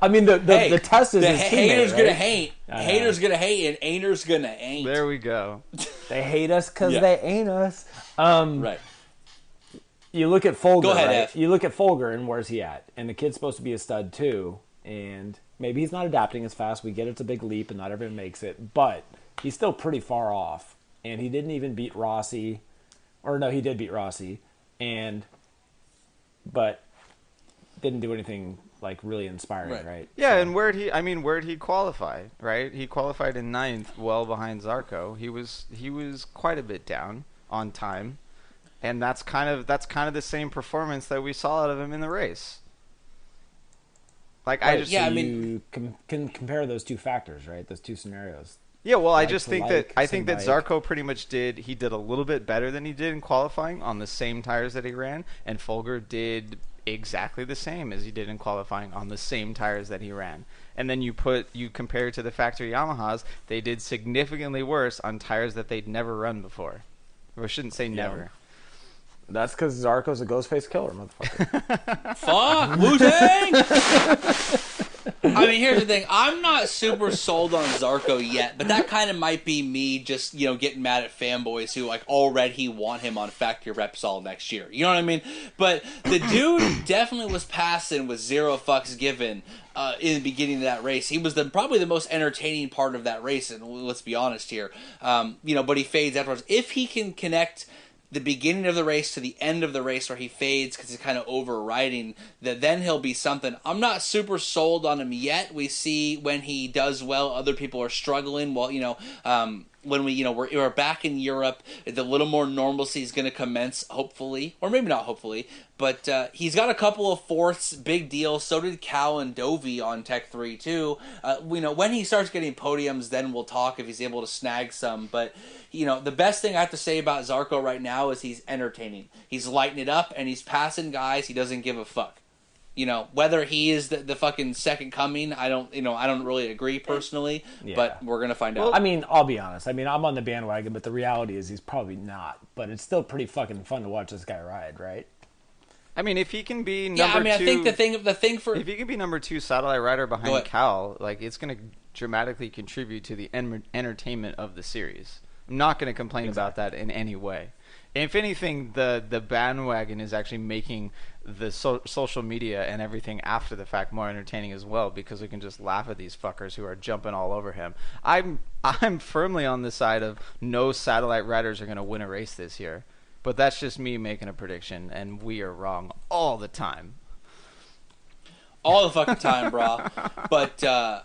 I mean, the test is his haters teammate, gonna right? hate. Haters gonna hate, and ain'ters gonna ain't. There we go. They hate us because they ain't us. Right. You look at Folger, Go ahead, right? F. You look at Folger, and where's he at? And the kid's supposed to be a stud too, and maybe he's not adapting as fast. We get it's a big leap, and not everyone makes it, but he's still pretty far off. And he didn't even beat Rossi, or no, he did beat Rossi, but didn't do anything like really inspiring, right? Yeah, so. And where'd he qualify? Right, he qualified in 9th, well behind Zarco. He was quite a bit down on time. And that's kind of the same performance that we saw out of him in the race. Like, right, you can compare those two factors, right? Those two scenarios. Yeah, well, I think that Zarco pretty much did a little bit better than he did in qualifying on the same tires that he ran, and Folger did exactly the same as he did in qualifying on the same tires that he ran. And then you compare it to the factory Yamahas, they did significantly worse on tires that they'd never run before. Or I shouldn't say never. That's because Zarco's a ghost-faced killer, motherfucker. Fuck! Wu-Tang! I mean, here's the thing. I'm not super sold on Zarco yet, but that kind of might be me just, getting mad at fanboys who, already want him on factory Repsol next year. You know what I mean? But the dude definitely was passing with zero fucks given in the beginning of that race. He was probably the most entertaining part of that race, and let's be honest here. But he fades afterwards. If he can connect the beginning of the race to the end of the race where he fades because he's kind of overriding, then he'll be something. I'm not super sold on him yet. We see when he does well, other people are struggling. Well, when we're back in Europe, the little more normalcy is going to commence, hopefully, or maybe not hopefully, but he's got a couple of fourths, big deal. So did Cal and Dovey on Tech 3 too. When he starts getting podiums, then we'll talk if he's able to snag some. But the best thing I have to say about Zarco right now is he's entertaining. He's lighting it up and he's passing guys. He doesn't give a fuck. Whether he is the fucking second coming, I don't really agree personally, but we're going to find out. I mean, I'll be honest. I mean, I'm on the bandwagon, but the reality is he's probably not. But it's still pretty fucking fun to watch this guy ride, right? I mean, if he can be number Yeah, I mean, two, I think the thing for if he can be number 2 satellite rider Go behind ahead. Cal, like it's going to dramatically contribute to the entertainment of the series. I'm not going to complain about that in any way. If anything, the bandwagon is actually making the social media and everything after the fact more entertaining as well, because we can just laugh at these fuckers who are jumping all over him. I'm firmly on the side of no satellite riders are going to win a race this year, but that's just me making a prediction, and we are wrong all the time. all the fucking time, bro. But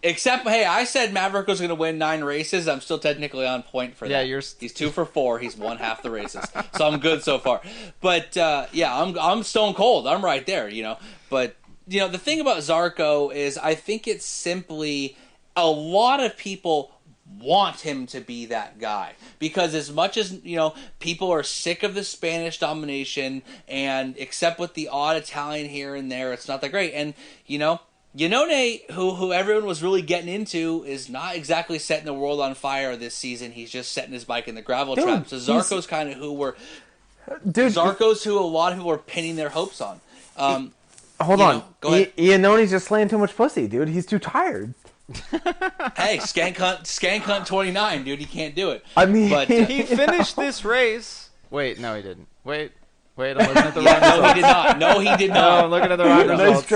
except, hey, I said Maverick was going to win 9 races. I'm still technically on point for that. Yeah, he's 2 for 4. He's won half the races, so I'm good so far. But yeah, I'm stone cold. I'm right there, you know. But you know, the thing about Zarco is, I think it's simply a lot of people want him to be that guy, because as much as, you know, people are sick of the Spanish domination, and except with the odd Italian here and there, it's not that great. And you know, Nate, who everyone was really getting into, is not exactly setting the world on fire this season. He's just setting his bike in the gravel trap. So Zarco's kind of Zarco's who a lot of people are pinning their hopes on. Hold on. Go ahead. Iannone's just slaying too much pussy, dude. He's too tired. Hey, Skank Hunt 29, dude. He can't do it. I mean, But, He finished this race. Wait, no, he didn't. Wait, I'm looking at the wrong no, results. he did not. No, he did No, not. I'm looking at the wrong results.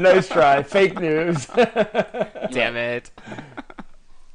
Nice try. Fake news. Damn it.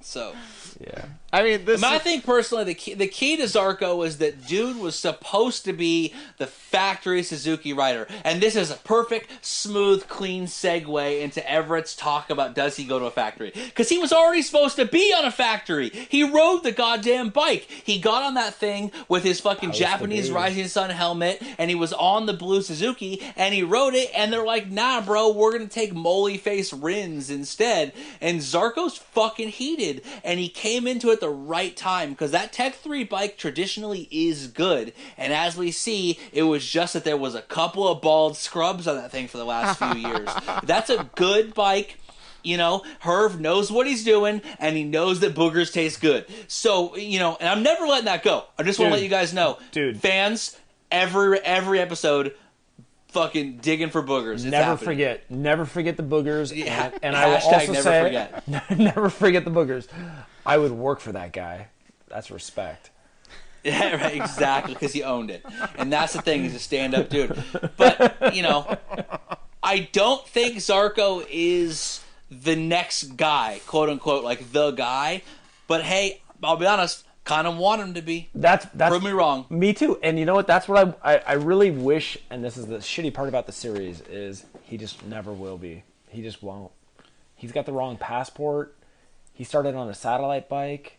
So, Yeah. I mean, I think personally, the key to Zarco is that dude was supposed to be the factory Suzuki rider, and this is a perfect, smooth, clean segue into Everett's talk about does he go to a factory, because he was already supposed to be on a factory. He rode the goddamn bike. He got on that thing with his fucking Japanese Rising Sun helmet, and he was on the blue Suzuki, and he rode it, and they're like, nah, bro, we're gonna take moly face Rins instead. And Zarco's fucking heated, and he came into it the right time, because that Tech 3 bike traditionally is good, and as we see, it was just that there was a couple of bald scrubs on that thing for the last few years. That's a good bike. You know, Herve knows what he's doing, and he knows that boogers taste good. So, you know, and I'm never letting that go. I just want to let you guys know, fans, every episode, fucking digging for boogers. It's Never happening. forget the boogers. Yeah. And I will also never say, forget. never forget the boogers. I would work for that guy. That's respect. Yeah, right, exactly, because he owned it. And that's the thing, he's a stand-up dude. But, you know, I don't think Zarco is the next guy, quote-unquote, like the guy. But, hey, I'll be honest, kind of want him to be. That's Prove me wrong. Me too. And you know what? That's what I really wish, and this is the shitty part about the series, is he just never will be. He just won't. He's got the wrong passport. He started on a satellite bike.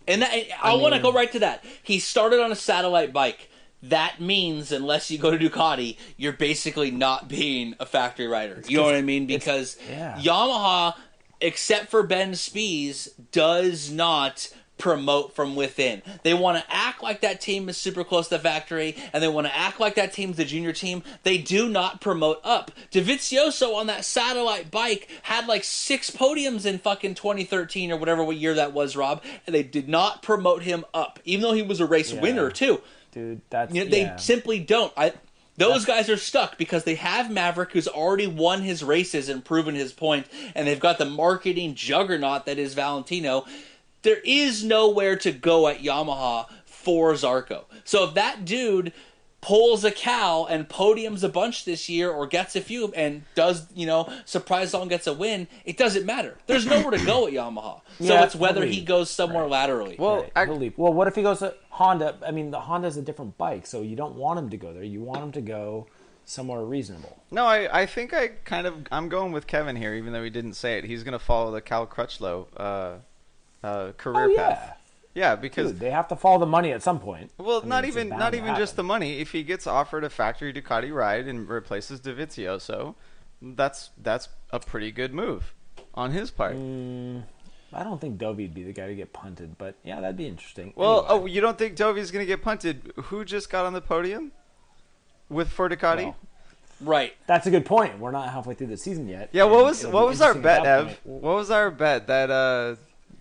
And I want to go right to that. He started on a satellite bike. That means, unless you go to Ducati, you're basically not being a factory rider. You know what I mean? Because Yamaha, except for Ben Spies, does not promote from within. They want to act like that team is super close to the factory, and they want to act like that team's the junior team. They do not promote up. Dovizioso on that satellite bike had like 6 podiums in fucking 2013 or whatever year that was, Rob, and they did not promote him up, even though he was a race winner too. Dude, that's... You know, they simply don't. Those guys are stuck because they have Maverick, who's already won his races and proven his point, and they've got the marketing juggernaut that is Valentino. There is nowhere to go at Yamaha for Zarco. So if that dude pulls a cow and podiums a bunch this year, or gets a few and does, you know, surprise song gets a win, it doesn't matter. There's nowhere to go at Yamaha. So it's whether he goes somewhere laterally. Well, well, what if he goes to Honda? I mean, the Honda's a different bike, so you don't want him to go there. You want him to go somewhere reasonable. No, I think I'm going with Kevin here, even though he didn't say it. He's going to follow the Cal Crutchlow career path. Yeah, because dude, they have to follow the money at some point. Well, not even just the money. If he gets offered a factory Ducati ride and replaces Dovizioso, that's a pretty good move on his part. I don't think Dovey'd be the guy to get punted, but yeah, that'd be interesting. Well, anyway. you don't think Dovey's going to get punted? Who just got on the podium for Ducati? Well, right. That's a good point. We're not halfway through the season yet. Yeah, what was our bet, Ev? Point. What was our bet that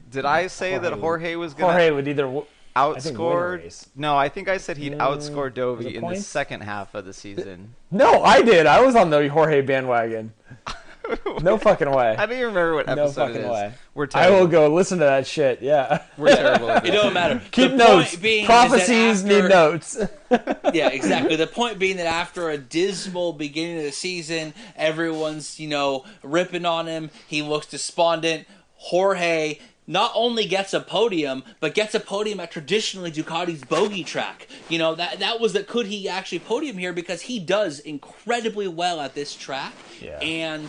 did I say that Jorge was going to... Jorge would either... outscored. race. No, I think I said he'd outscore was Dovey it in the points? second half of the season. No, I did. I was on the Jorge bandwagon. No fucking way. I don't even remember what No episode fucking it is. way. We're I terrible. will go listen to that shit. Yeah. We're terrible. At It this. don't matter. Keep The notes. point being is Prophecies that after- need notes. Yeah, exactly. The point being that after a dismal beginning of the season, everyone's, ripping on him. He looks despondent. Jorge not only gets a podium, but gets a podium at traditionally Ducati's bogey track. That was could he actually podium here, because he does incredibly well at this track. Yeah.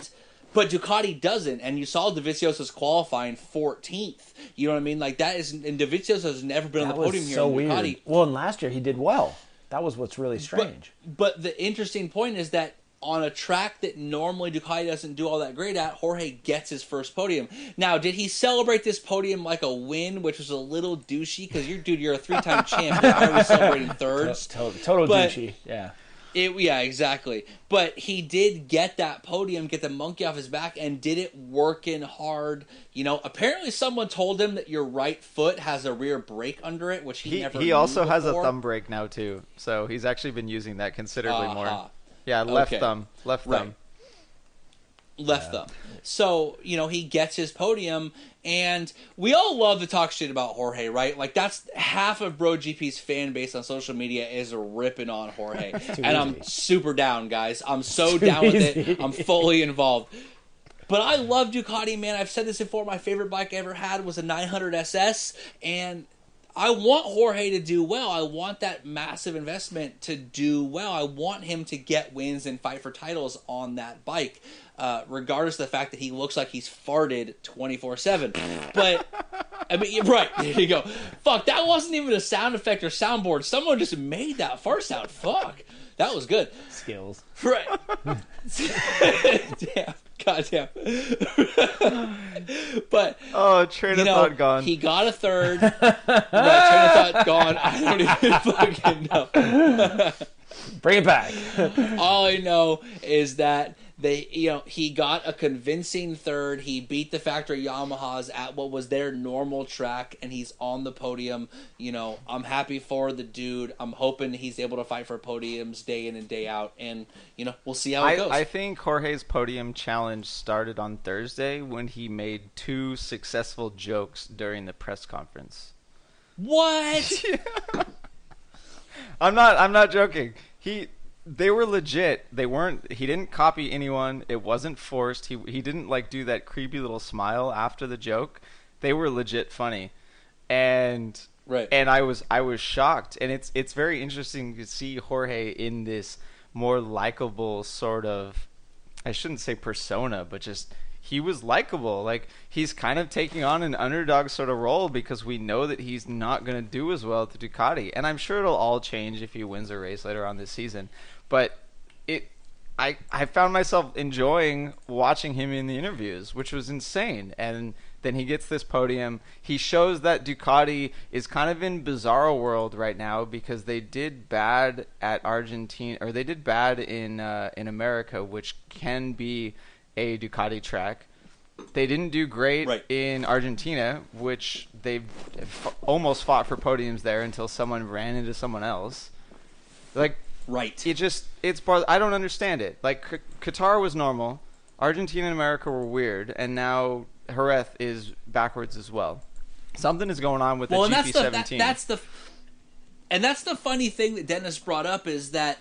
But Ducati doesn't, and you saw Dovizioso's qualifying 14th. You know what I mean? Like, that is, and Dovizioso has never been on the podium here so in Ducati. weird. Well, and last year he did well. That was what's really strange. But the interesting point is that on a track that normally Ducati doesn't do all that great at, Jorge gets his first podium. Now, did he celebrate this podium like a win, which was a little douchey? Because you're a three-time champion. Why are we celebrating thirds? Total But- douchey. Yeah. Yeah, exactly. But he did get that podium, get the monkey off his back, and did it working hard. Apparently someone told him that your right foot has a rear brake under it, which he never He knew also has a before. thumb brake now too, so he's actually been using that considerably more. Uh-huh. Yeah, left Okay. thumb, left Right. thumb. Left thumb. So, he gets his podium, and we all love to talk shit about Jorge, right? Like, that's half of Bro GP's fan base on social media is ripping on Jorge. And I'm super down, guys. I'm so down with it. I'm fully involved. But I love Ducati, man. I've said this before. My favorite bike I ever had was a 900 SS, and I want Jorge to do well. I want that massive investment to do well. I want him to get wins and fight for titles on that bike, regardless of the fact that he looks like he's farted 24/7. But, I mean, right, there you go. Fuck, that wasn't even a sound effect or soundboard. Someone just made that fart sound. Fuck. That was good. Skills. Right. Damn. Goddamn. But Oh, train of thought gone. he got a third. Right, train of thought gone. I don't even fucking know. Bring it back. All I know is that he got a convincing third. He beat the factory Yamahas at what was their normal track, and he's on the podium. I'm happy for the dude. I'm hoping he's able to fight for podiums day in and day out, and we'll see how it goes. I think Jorge's podium challenge started on Thursday when he made 2 successful jokes during the press conference. What? I'm not joking. They were legit. He didn't copy anyone. It wasn't forced. He didn't do that creepy little smile after the joke. They were legit funny. And Right. And I was shocked. And it's very interesting to see Jorge in this more likable sort of, I shouldn't say persona, but just he was likable. Like, he's kind of taking on an underdog sort of role because we know that he's not going to do as well at the Ducati. And I'm sure it'll all change if he wins a race later on this season. But I found myself enjoying watching him in the interviews, which was insane. And then he gets this podium. He shows that Ducati is kind of in bizarro world right now because they did bad at Argentina, or they did bad in America, which can be a Ducati track. They didn't do great in Argentina, which they've almost fought for podiums there until someone ran into someone else. Right. I don't understand it. Like, Qatar was normal, Argentina and America were weird, and now Jerez is backwards as well. Something is going on with the GP17. That's the funny thing that Dennis brought up, is that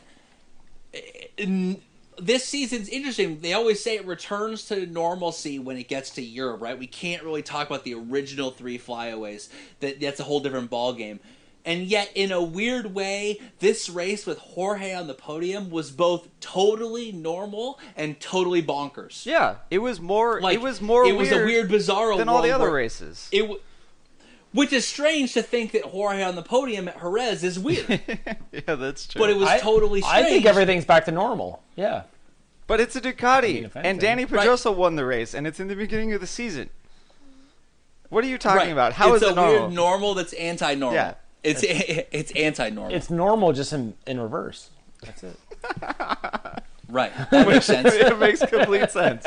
this season's interesting. They always say it returns to normalcy when it gets to Europe, right? We can't really talk about the original 3 flyaways. That's a whole different ballgame. And yet, in a weird way, this race with Jorge on the podium was both totally normal and totally bonkers. Yeah, it was more. Like, it was more. It was a weird, bizarro than all the world other where races. Which is strange to think that Jorge on the podium at Jerez is weird. Yeah, that's true. But it was totally strange. I think everything's back to normal. Yeah. But it's a Ducati, if and anything. Dani Pedrosa won the race, and it's in the beginning of the season. What are you talking about? How it's is it normal? It's a weird normal that's anti-normal. Yeah. It's anti-normal. It's normal, just in reverse. That's it. Right. That makes sense. It makes complete sense.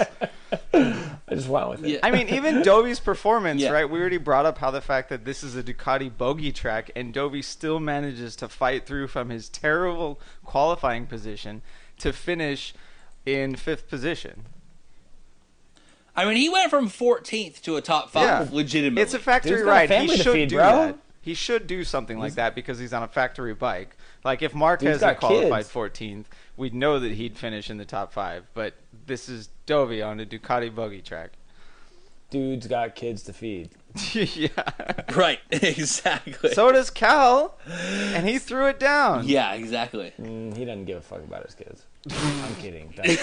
I just went with it. Yeah. I mean, even Dovi's performance, Yeah. right? We already brought up how the fact that this is a Ducati bogey track, and Dovi still manages to fight through from his terrible qualifying position to finish in 5th position. I mean, he went from 14th to a top 5, Yeah. legitimately. It's a factory Dude's got a ride. He family to should feed, do bro. that. He should do something like that because he's on a factory bike. Like if Marquez Dude's got had qualified kids. 14th, we'd know that he'd finish in the top 5. But this is Dovi on a Ducati buggy track. Dude's got kids to feed. Yeah. Right, exactly. So does Cal, and he threw it down. Yeah, exactly. He doesn't give a fuck about his kids. I'm kidding. That's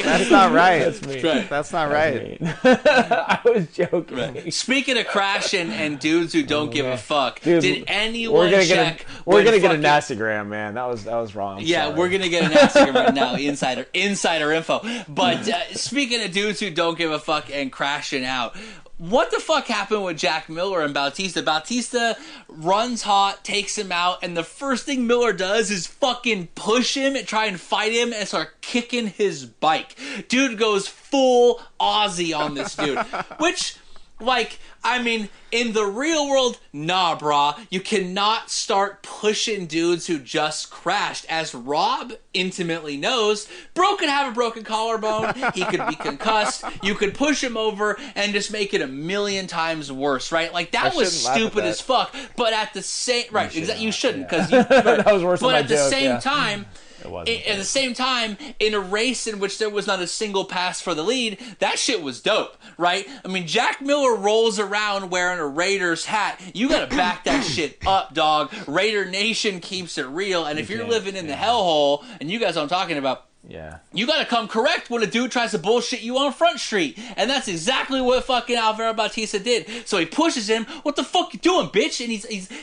That's not right. That's me. Right. That's not right. I was joking. Right. Speaking of crashing and dudes who don't give a fuck, Dude, did anyone check? We're when gonna get a fucking- Nastagram, man. That was wrong. I'm Yeah, sorry. we're gonna get an Instagram right now, insider info. But speaking of dudes who don't give a fuck and crashing out, what the fuck happened with Jack Miller and Bautista? Bautista runs hot, takes him out, and the first thing Miller does is fucking push him and try and fight him and start kicking his bike. Dude goes full Aussie on this dude, which, like, I mean, in the real world, nah, brah. You cannot start pushing dudes who just crashed. As Rob intimately knows, bro could have a broken collarbone. He could be concussed. You could push him over and just make it a million times worse, right? Like, that was shouldn't laugh at stupid that. as fuck. But at the same... Right, exactly. You shouldn't, because That was worse than But my at the joke, same yeah. time... It wasn't. At the same time, in a race in which there was not a single pass for the lead, that shit was dope, right? I mean, Jack Miller rolls around wearing a Raiders hat. You gotta back that shit up, dog. Raider Nation keeps it real, and if you're can't, living in the hellhole, and you guys know what I'm talking about, Yeah. you gotta come correct when a dude tries to bullshit you on Front Street. And that's exactly what fucking Alvaro Bautista did. So he pushes him. What the fuck you doing, bitch? And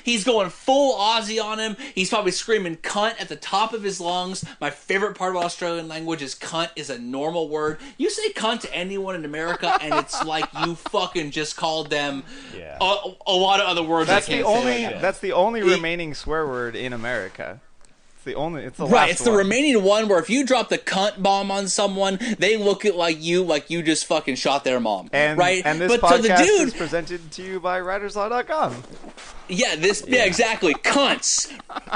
he's going full Aussie on him. He's probably screaming cunt at the top of his lungs. My favorite part of Australian language is cunt is a normal word. You say cunt to anyone in America and it's like you fucking just called them Yeah. a lot of other words That's I can't the only. say. Like that. That's the only remaining swear word in America. It's the only. It's the last Right, it's the one. remaining one where if you drop the cunt bomb on someone, they look at like you just fucking shot their mom. And, right? and this but podcast to the dude, is presented to you by RidersLaw.com. yeah, exactly. Cunts.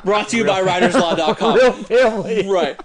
Brought to you by RidersLaw.com. Real family. Right.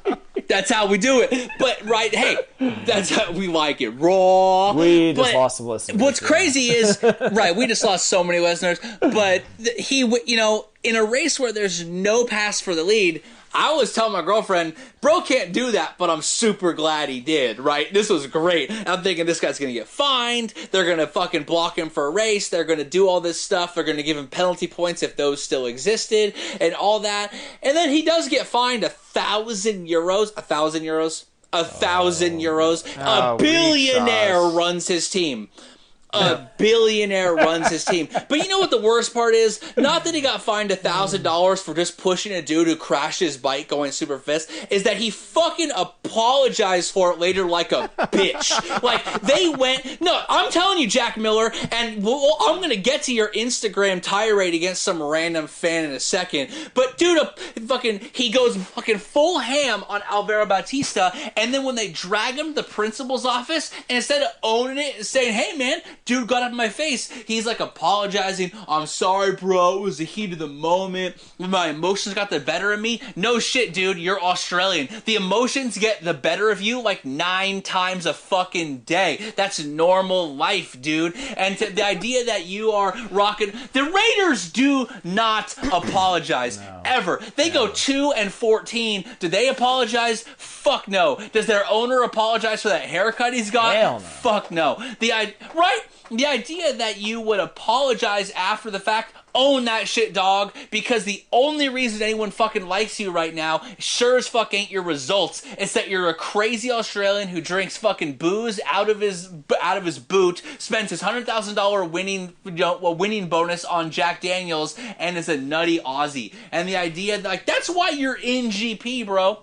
That's how we do it. But, right, hey, that's how we like it. Raw. We just But lost some listeners. What's yeah. crazy is, right, we just lost so many listeners, but in a race where there's no pass for the lead, I was telling my girlfriend, bro can't do that, but I'm super glad he did, right? This was great. I'm thinking this guy's going to get fined. They're going to fucking block him for a race. They're going to do all this stuff. They're going to give him penalty points if those still existed and all that. And then he does get fined €1,000. 1,000 euros? 1,000 euros. Oh, A billionaire weak sauce. runs his team. A billionaire runs his team. But you know what the worst part is? Not that he got fined $1,000 for just pushing a dude who crashed his bike going super fast, is that he fucking apologized for it later like a bitch. Like, they went... No, I'm telling you, Jack Miller, and I'm going to get to your Instagram tirade against some random fan in a second, but dude, he goes fucking full ham on Alvaro Bautista, and then when they drag him to the principal's office, and instead of owning it and saying, hey man, dude got up in my face, he's like apologizing. I'm sorry, bro. It was the heat of the moment. My emotions got the better of me. No shit, dude. You're Australian. The emotions get the better of you like 9 times a fucking day. That's normal life, dude. And the idea that you are rocking... The Raiders do not apologize. Ever. They go 2-14. Do they apologize? Fuck no. Does their owner apologize for that haircut he's got? Hell no. Fuck no. Right? The idea that you would apologize after the fact, own that shit, dog, because the only reason anyone fucking likes you right now sure as fuck ain't your results. It's that you're a crazy Australian who drinks fucking booze out of his boot, spends his $100,000 winning bonus on Jack Daniels, and is a nutty Aussie. And the idea that, like, that's why you're in GP, bro.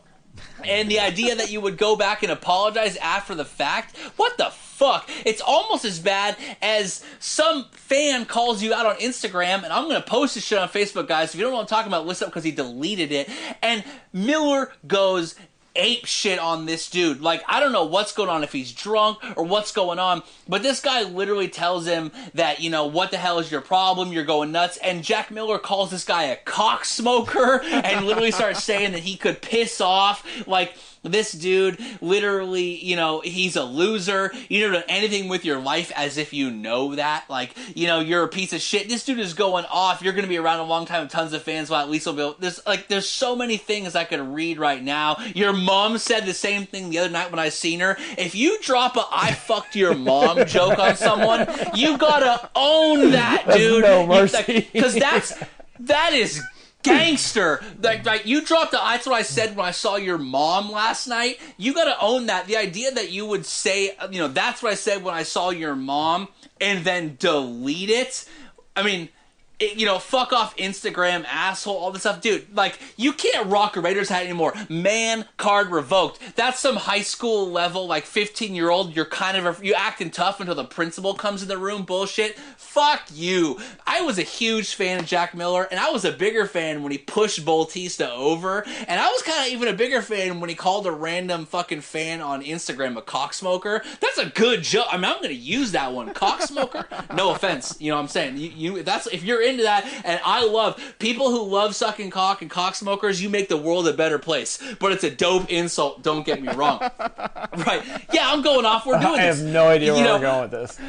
And the idea that you would go back and apologize after the fact, what the fuck? It's almost as bad as some fan calls you out on Instagram, and I'm going to post this shit on Facebook, guys. If you don't know what I'm talking about, listen up because he deleted it. And Miller goes ape shit on this dude. Like, I don't know what's going on, if he's drunk or what's going on, but this guy literally tells him that, you know, what the hell is your problem? You're going nuts. And Jack Miller calls this guy a cock smoker and literally starts saying that he could piss off. Like, this dude literally, you know, he's a loser. You don't do anything with your life as if you know that. Like, you know, you're a piece of shit. This dude is going off. You're going to be around a long time with tons of fans. Well, at least will be. There's so many things I could read right now. Your mom said the same thing the other night when I seen her. If you drop a "I fucked your mom" joke on someone, you gotta own that, dude. No mercy. Because that is gangster. Like you dropped the "That's what I said when I saw your mom last night." You gotta own that. The idea that you would say, you know, "That's what I said when I saw your mom," and then delete it. I mean, you know, fuck off Instagram, asshole, all this stuff. Dude, like, you can't rock a Raiders hat anymore. Man card revoked. That's some high school level, like, 15-year-old, you're kind of, you acting tough until the principal comes in the room bullshit. Fuck you. I was a huge fan of Jack Miller, and I was a bigger fan when he pushed Bautista over, and I was kind of even a bigger fan when he called a random fucking fan on Instagram a cocksmoker. That's a good joke. I mean, I'm going to use that one. Cocksmoker? No offense. You know what I'm saying? If you're into that, and I love people who love sucking cock and cock smokers, you make the world a better place. But it's a dope insult, don't get me wrong. Right. Yeah, I'm going off. We're doing this. I have no idea where we're going with this.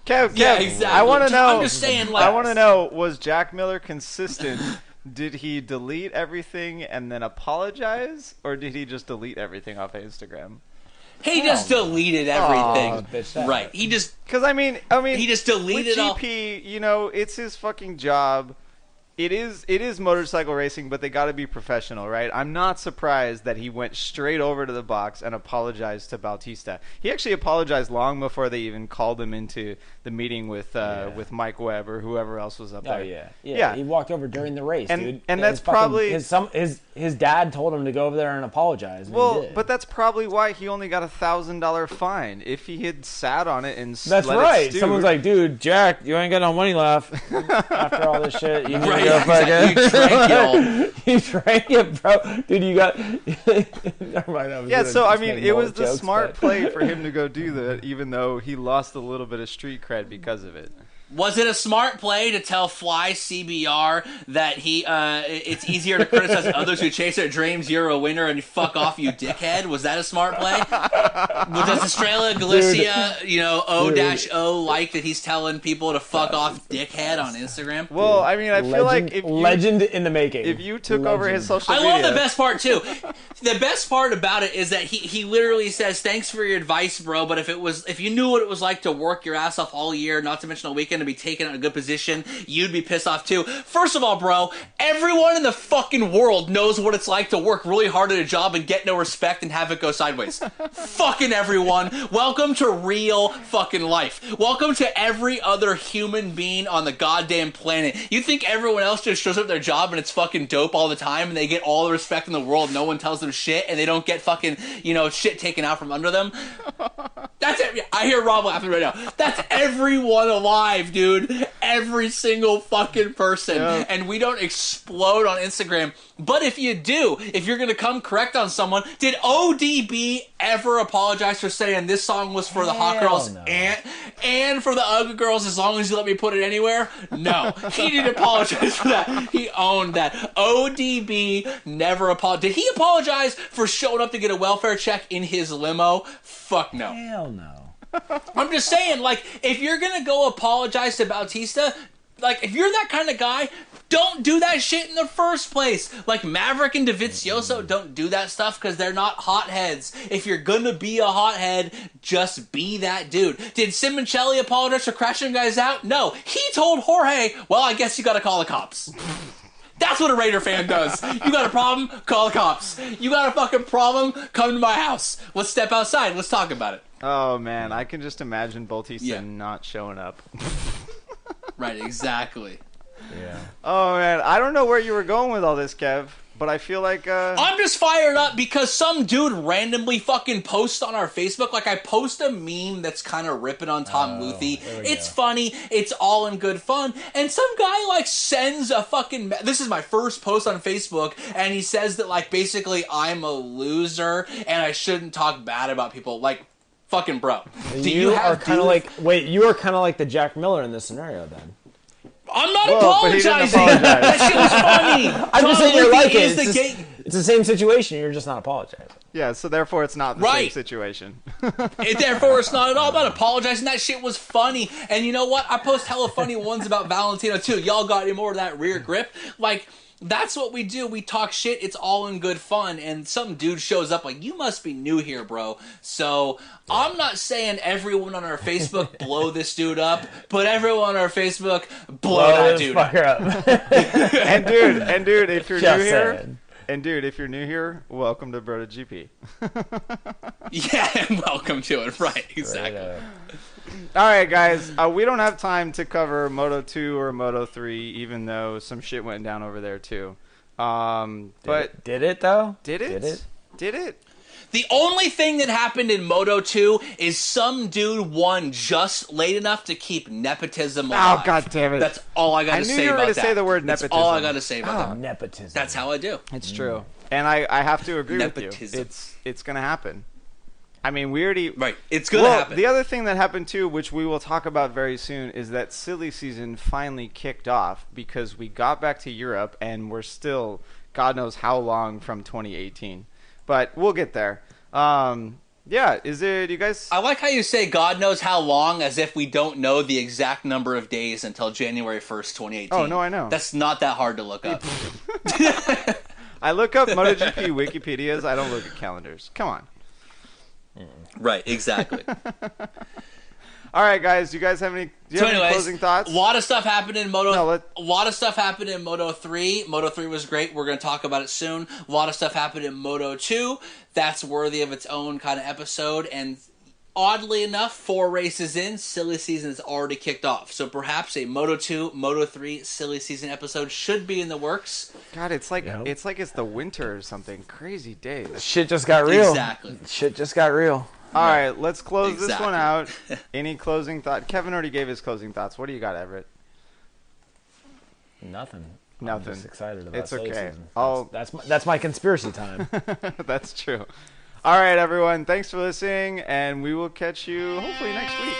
Kev, yeah, exactly. I want to know. I'm just saying, like, I want to know, was Jack Miller consistent? Did he delete everything and then apologize? Or did he just delete everything off of Instagram? He just deleted everything. Bitch, right. He just... Because, I mean, he just deleted with GP, you know, it's his fucking job. It is motorcycle racing, but they got to be professional, right? I'm not surprised that he went straight over to the box and apologized to Bautista. He actually apologized long before they even called him into the meeting with Mike Webb or whoever else was up there. Oh yeah. He walked over during the race, dude. And that's probably his dad told him to go over there and apologize. And well, but that's probably why he only got $1,000 fine. If he had sat on it and that's let right. it stew, Someone's like, dude, Jack, you ain't got no money left after all this shit. You need right, to go exactly. You drank it all. You drank it, bro. Dude, you got. Never mind. Yeah, so I mean, it was the smart play for him to go do that, even though he lost a little bit of street cred because of it. Was it a smart play to tell Fly CBR that it's eeasier to criticize others who chase their dreams? You're a winner and fuck off, you dickhead. Was that a smart play? Does Estrella Galicia, O-O like that he's telling people to fuck off, dickhead, on Instagram? Well, I mean, I feel like if you, legend in the making. If you took over his social media, I love the best part too. The best part about it is that he literally says, "Thanks for your advice, bro. But if you knew what it was like to work your ass off all year, not to mention a weekend, to be taken out in a good position, you'd be pissed off too." First of all, bro, everyone in the fucking world knows what it's like to work really hard at a job and get no respect and have it go sideways. Fucking everyone. Welcome to real fucking life. Welcome to every other human being on the goddamn planet. You think everyone else just shows up at their job and it's fucking dope all the time and they get all the respect in the world, no one tells them shit, and they don't get fucking, shit taken out from under them? That's it. I hear Rob laughing right now. That's everyone alive, dude. Every single fucking person. Yeah. And we don't explode on Instagram. But if you do, if you're going to come correct on someone, did ODB ever apologize for saying this song was for the hot girls and for the ugly girls as long as you let me put it anywhere? No. He didn't apologize for that. He owned that. ODB never apologized. Did he apologize for showing up to get a welfare check in his limo? Fuck no. Hell no. I'm just saying, like, if you're gonna go apologize to Bautista, like, if you're that kind of guy, don't do that shit in the first place. Like, Maverick and Dovizioso don't do that stuff because they're not hotheads. If you're gonna be a hothead, just be that dude. Did Simoncelli apologize for crashing guys out? No. He told Jorge, well, I guess you gotta call the cops. That's what a Raider fan does. You got a problem? Call the cops. You got a fucking problem? Come to my house. Let's step outside. Let's talk about it. Oh, man. I can just imagine Bautista not showing up. Right, exactly. Yeah. Oh, man. I don't know where you were going with all this, Kev. but I feel like I'm just fired up because some dude randomly fucking posts on our Facebook. Like, I post a meme that's kind of ripping on Tom Luthi. It's funny. It's all in good fun. And some guy, like, sends a fucking... This is my first post on Facebook, and he says that, like, basically I'm a loser and I shouldn't talk bad about people. Like, fucking bro. You are kind of like the Jack Miller in this scenario, then. I'm not apologizing. That shit was funny. I'm just saying you're like it. It's the same situation. You're just not apologizing. yeah, so therefore it's not the same situation. Therefore, it's not at all about apologizing. That shit was funny. And you know what? I post hella funny ones about Valentino, too. Y'all got any more of that rear grip? Like, that's what we do. We talk shit. It's all in good fun. And some dude shows up like, you must be new here, bro. So I'm not saying everyone on our Facebook blow this dude up, but everyone on our Facebook blow that dude up. and dude, if you're Just new here, saying. and dude, if you're new here, welcome to Broda GP. Yeah, and welcome to it. Right, exactly. All right, guys, we don't have time to cover Moto 2 or Moto 3, even though some shit went down over there too. But did it though? Did it? The only thing that happened in Moto 2 is some dude won just late enough to keep nepotism alive. Oh, god damn it. That's all I got to say about that. I knew you were going to say the word nepotism. That's all I got to say about that. Nepotism. That's how I do. It's true. And I have to agree with you. Nepotism. It's going to happen. I mean, we already... Right. It's going to happen. The other thing that happened, too, which we will talk about very soon, is that silly season finally kicked off because we got back to Europe and we're still, God knows how long from 2018. But we'll get there. Yeah, is it... You guys... I like how you say God knows how long as if we don't know the exact number of days until January 1st, 2018. Oh, no, I know. That's not that hard to look up. I look up MotoGP Wikipedias. I don't look at calendars. Come on. Right, exactly. All right, guys. Do you guys have any closing thoughts? A lot of stuff happened in Moto. No, a lot of stuff happened in Moto 3. Moto 3 was great. We're going to talk about it soon. A lot of stuff happened in Moto 2. That's worthy of its own kind of episode. And oddly enough, 4 races in, silly season has already kicked off. So perhaps a Moto 2, Moto 3 silly season episode should be in the works. God, it's like it's the winter or something. Crazy days. Shit just got real. Exactly. Shit just got real. All right, let's close this one out. Any closing thought? Kevin already gave his closing thoughts. What do you got, Everett? Nothing. Nothing. I'm just excited about It's okay. Season. That's my conspiracy time. That's true. All right, everyone. Thanks for listening, and we will catch you hopefully next week.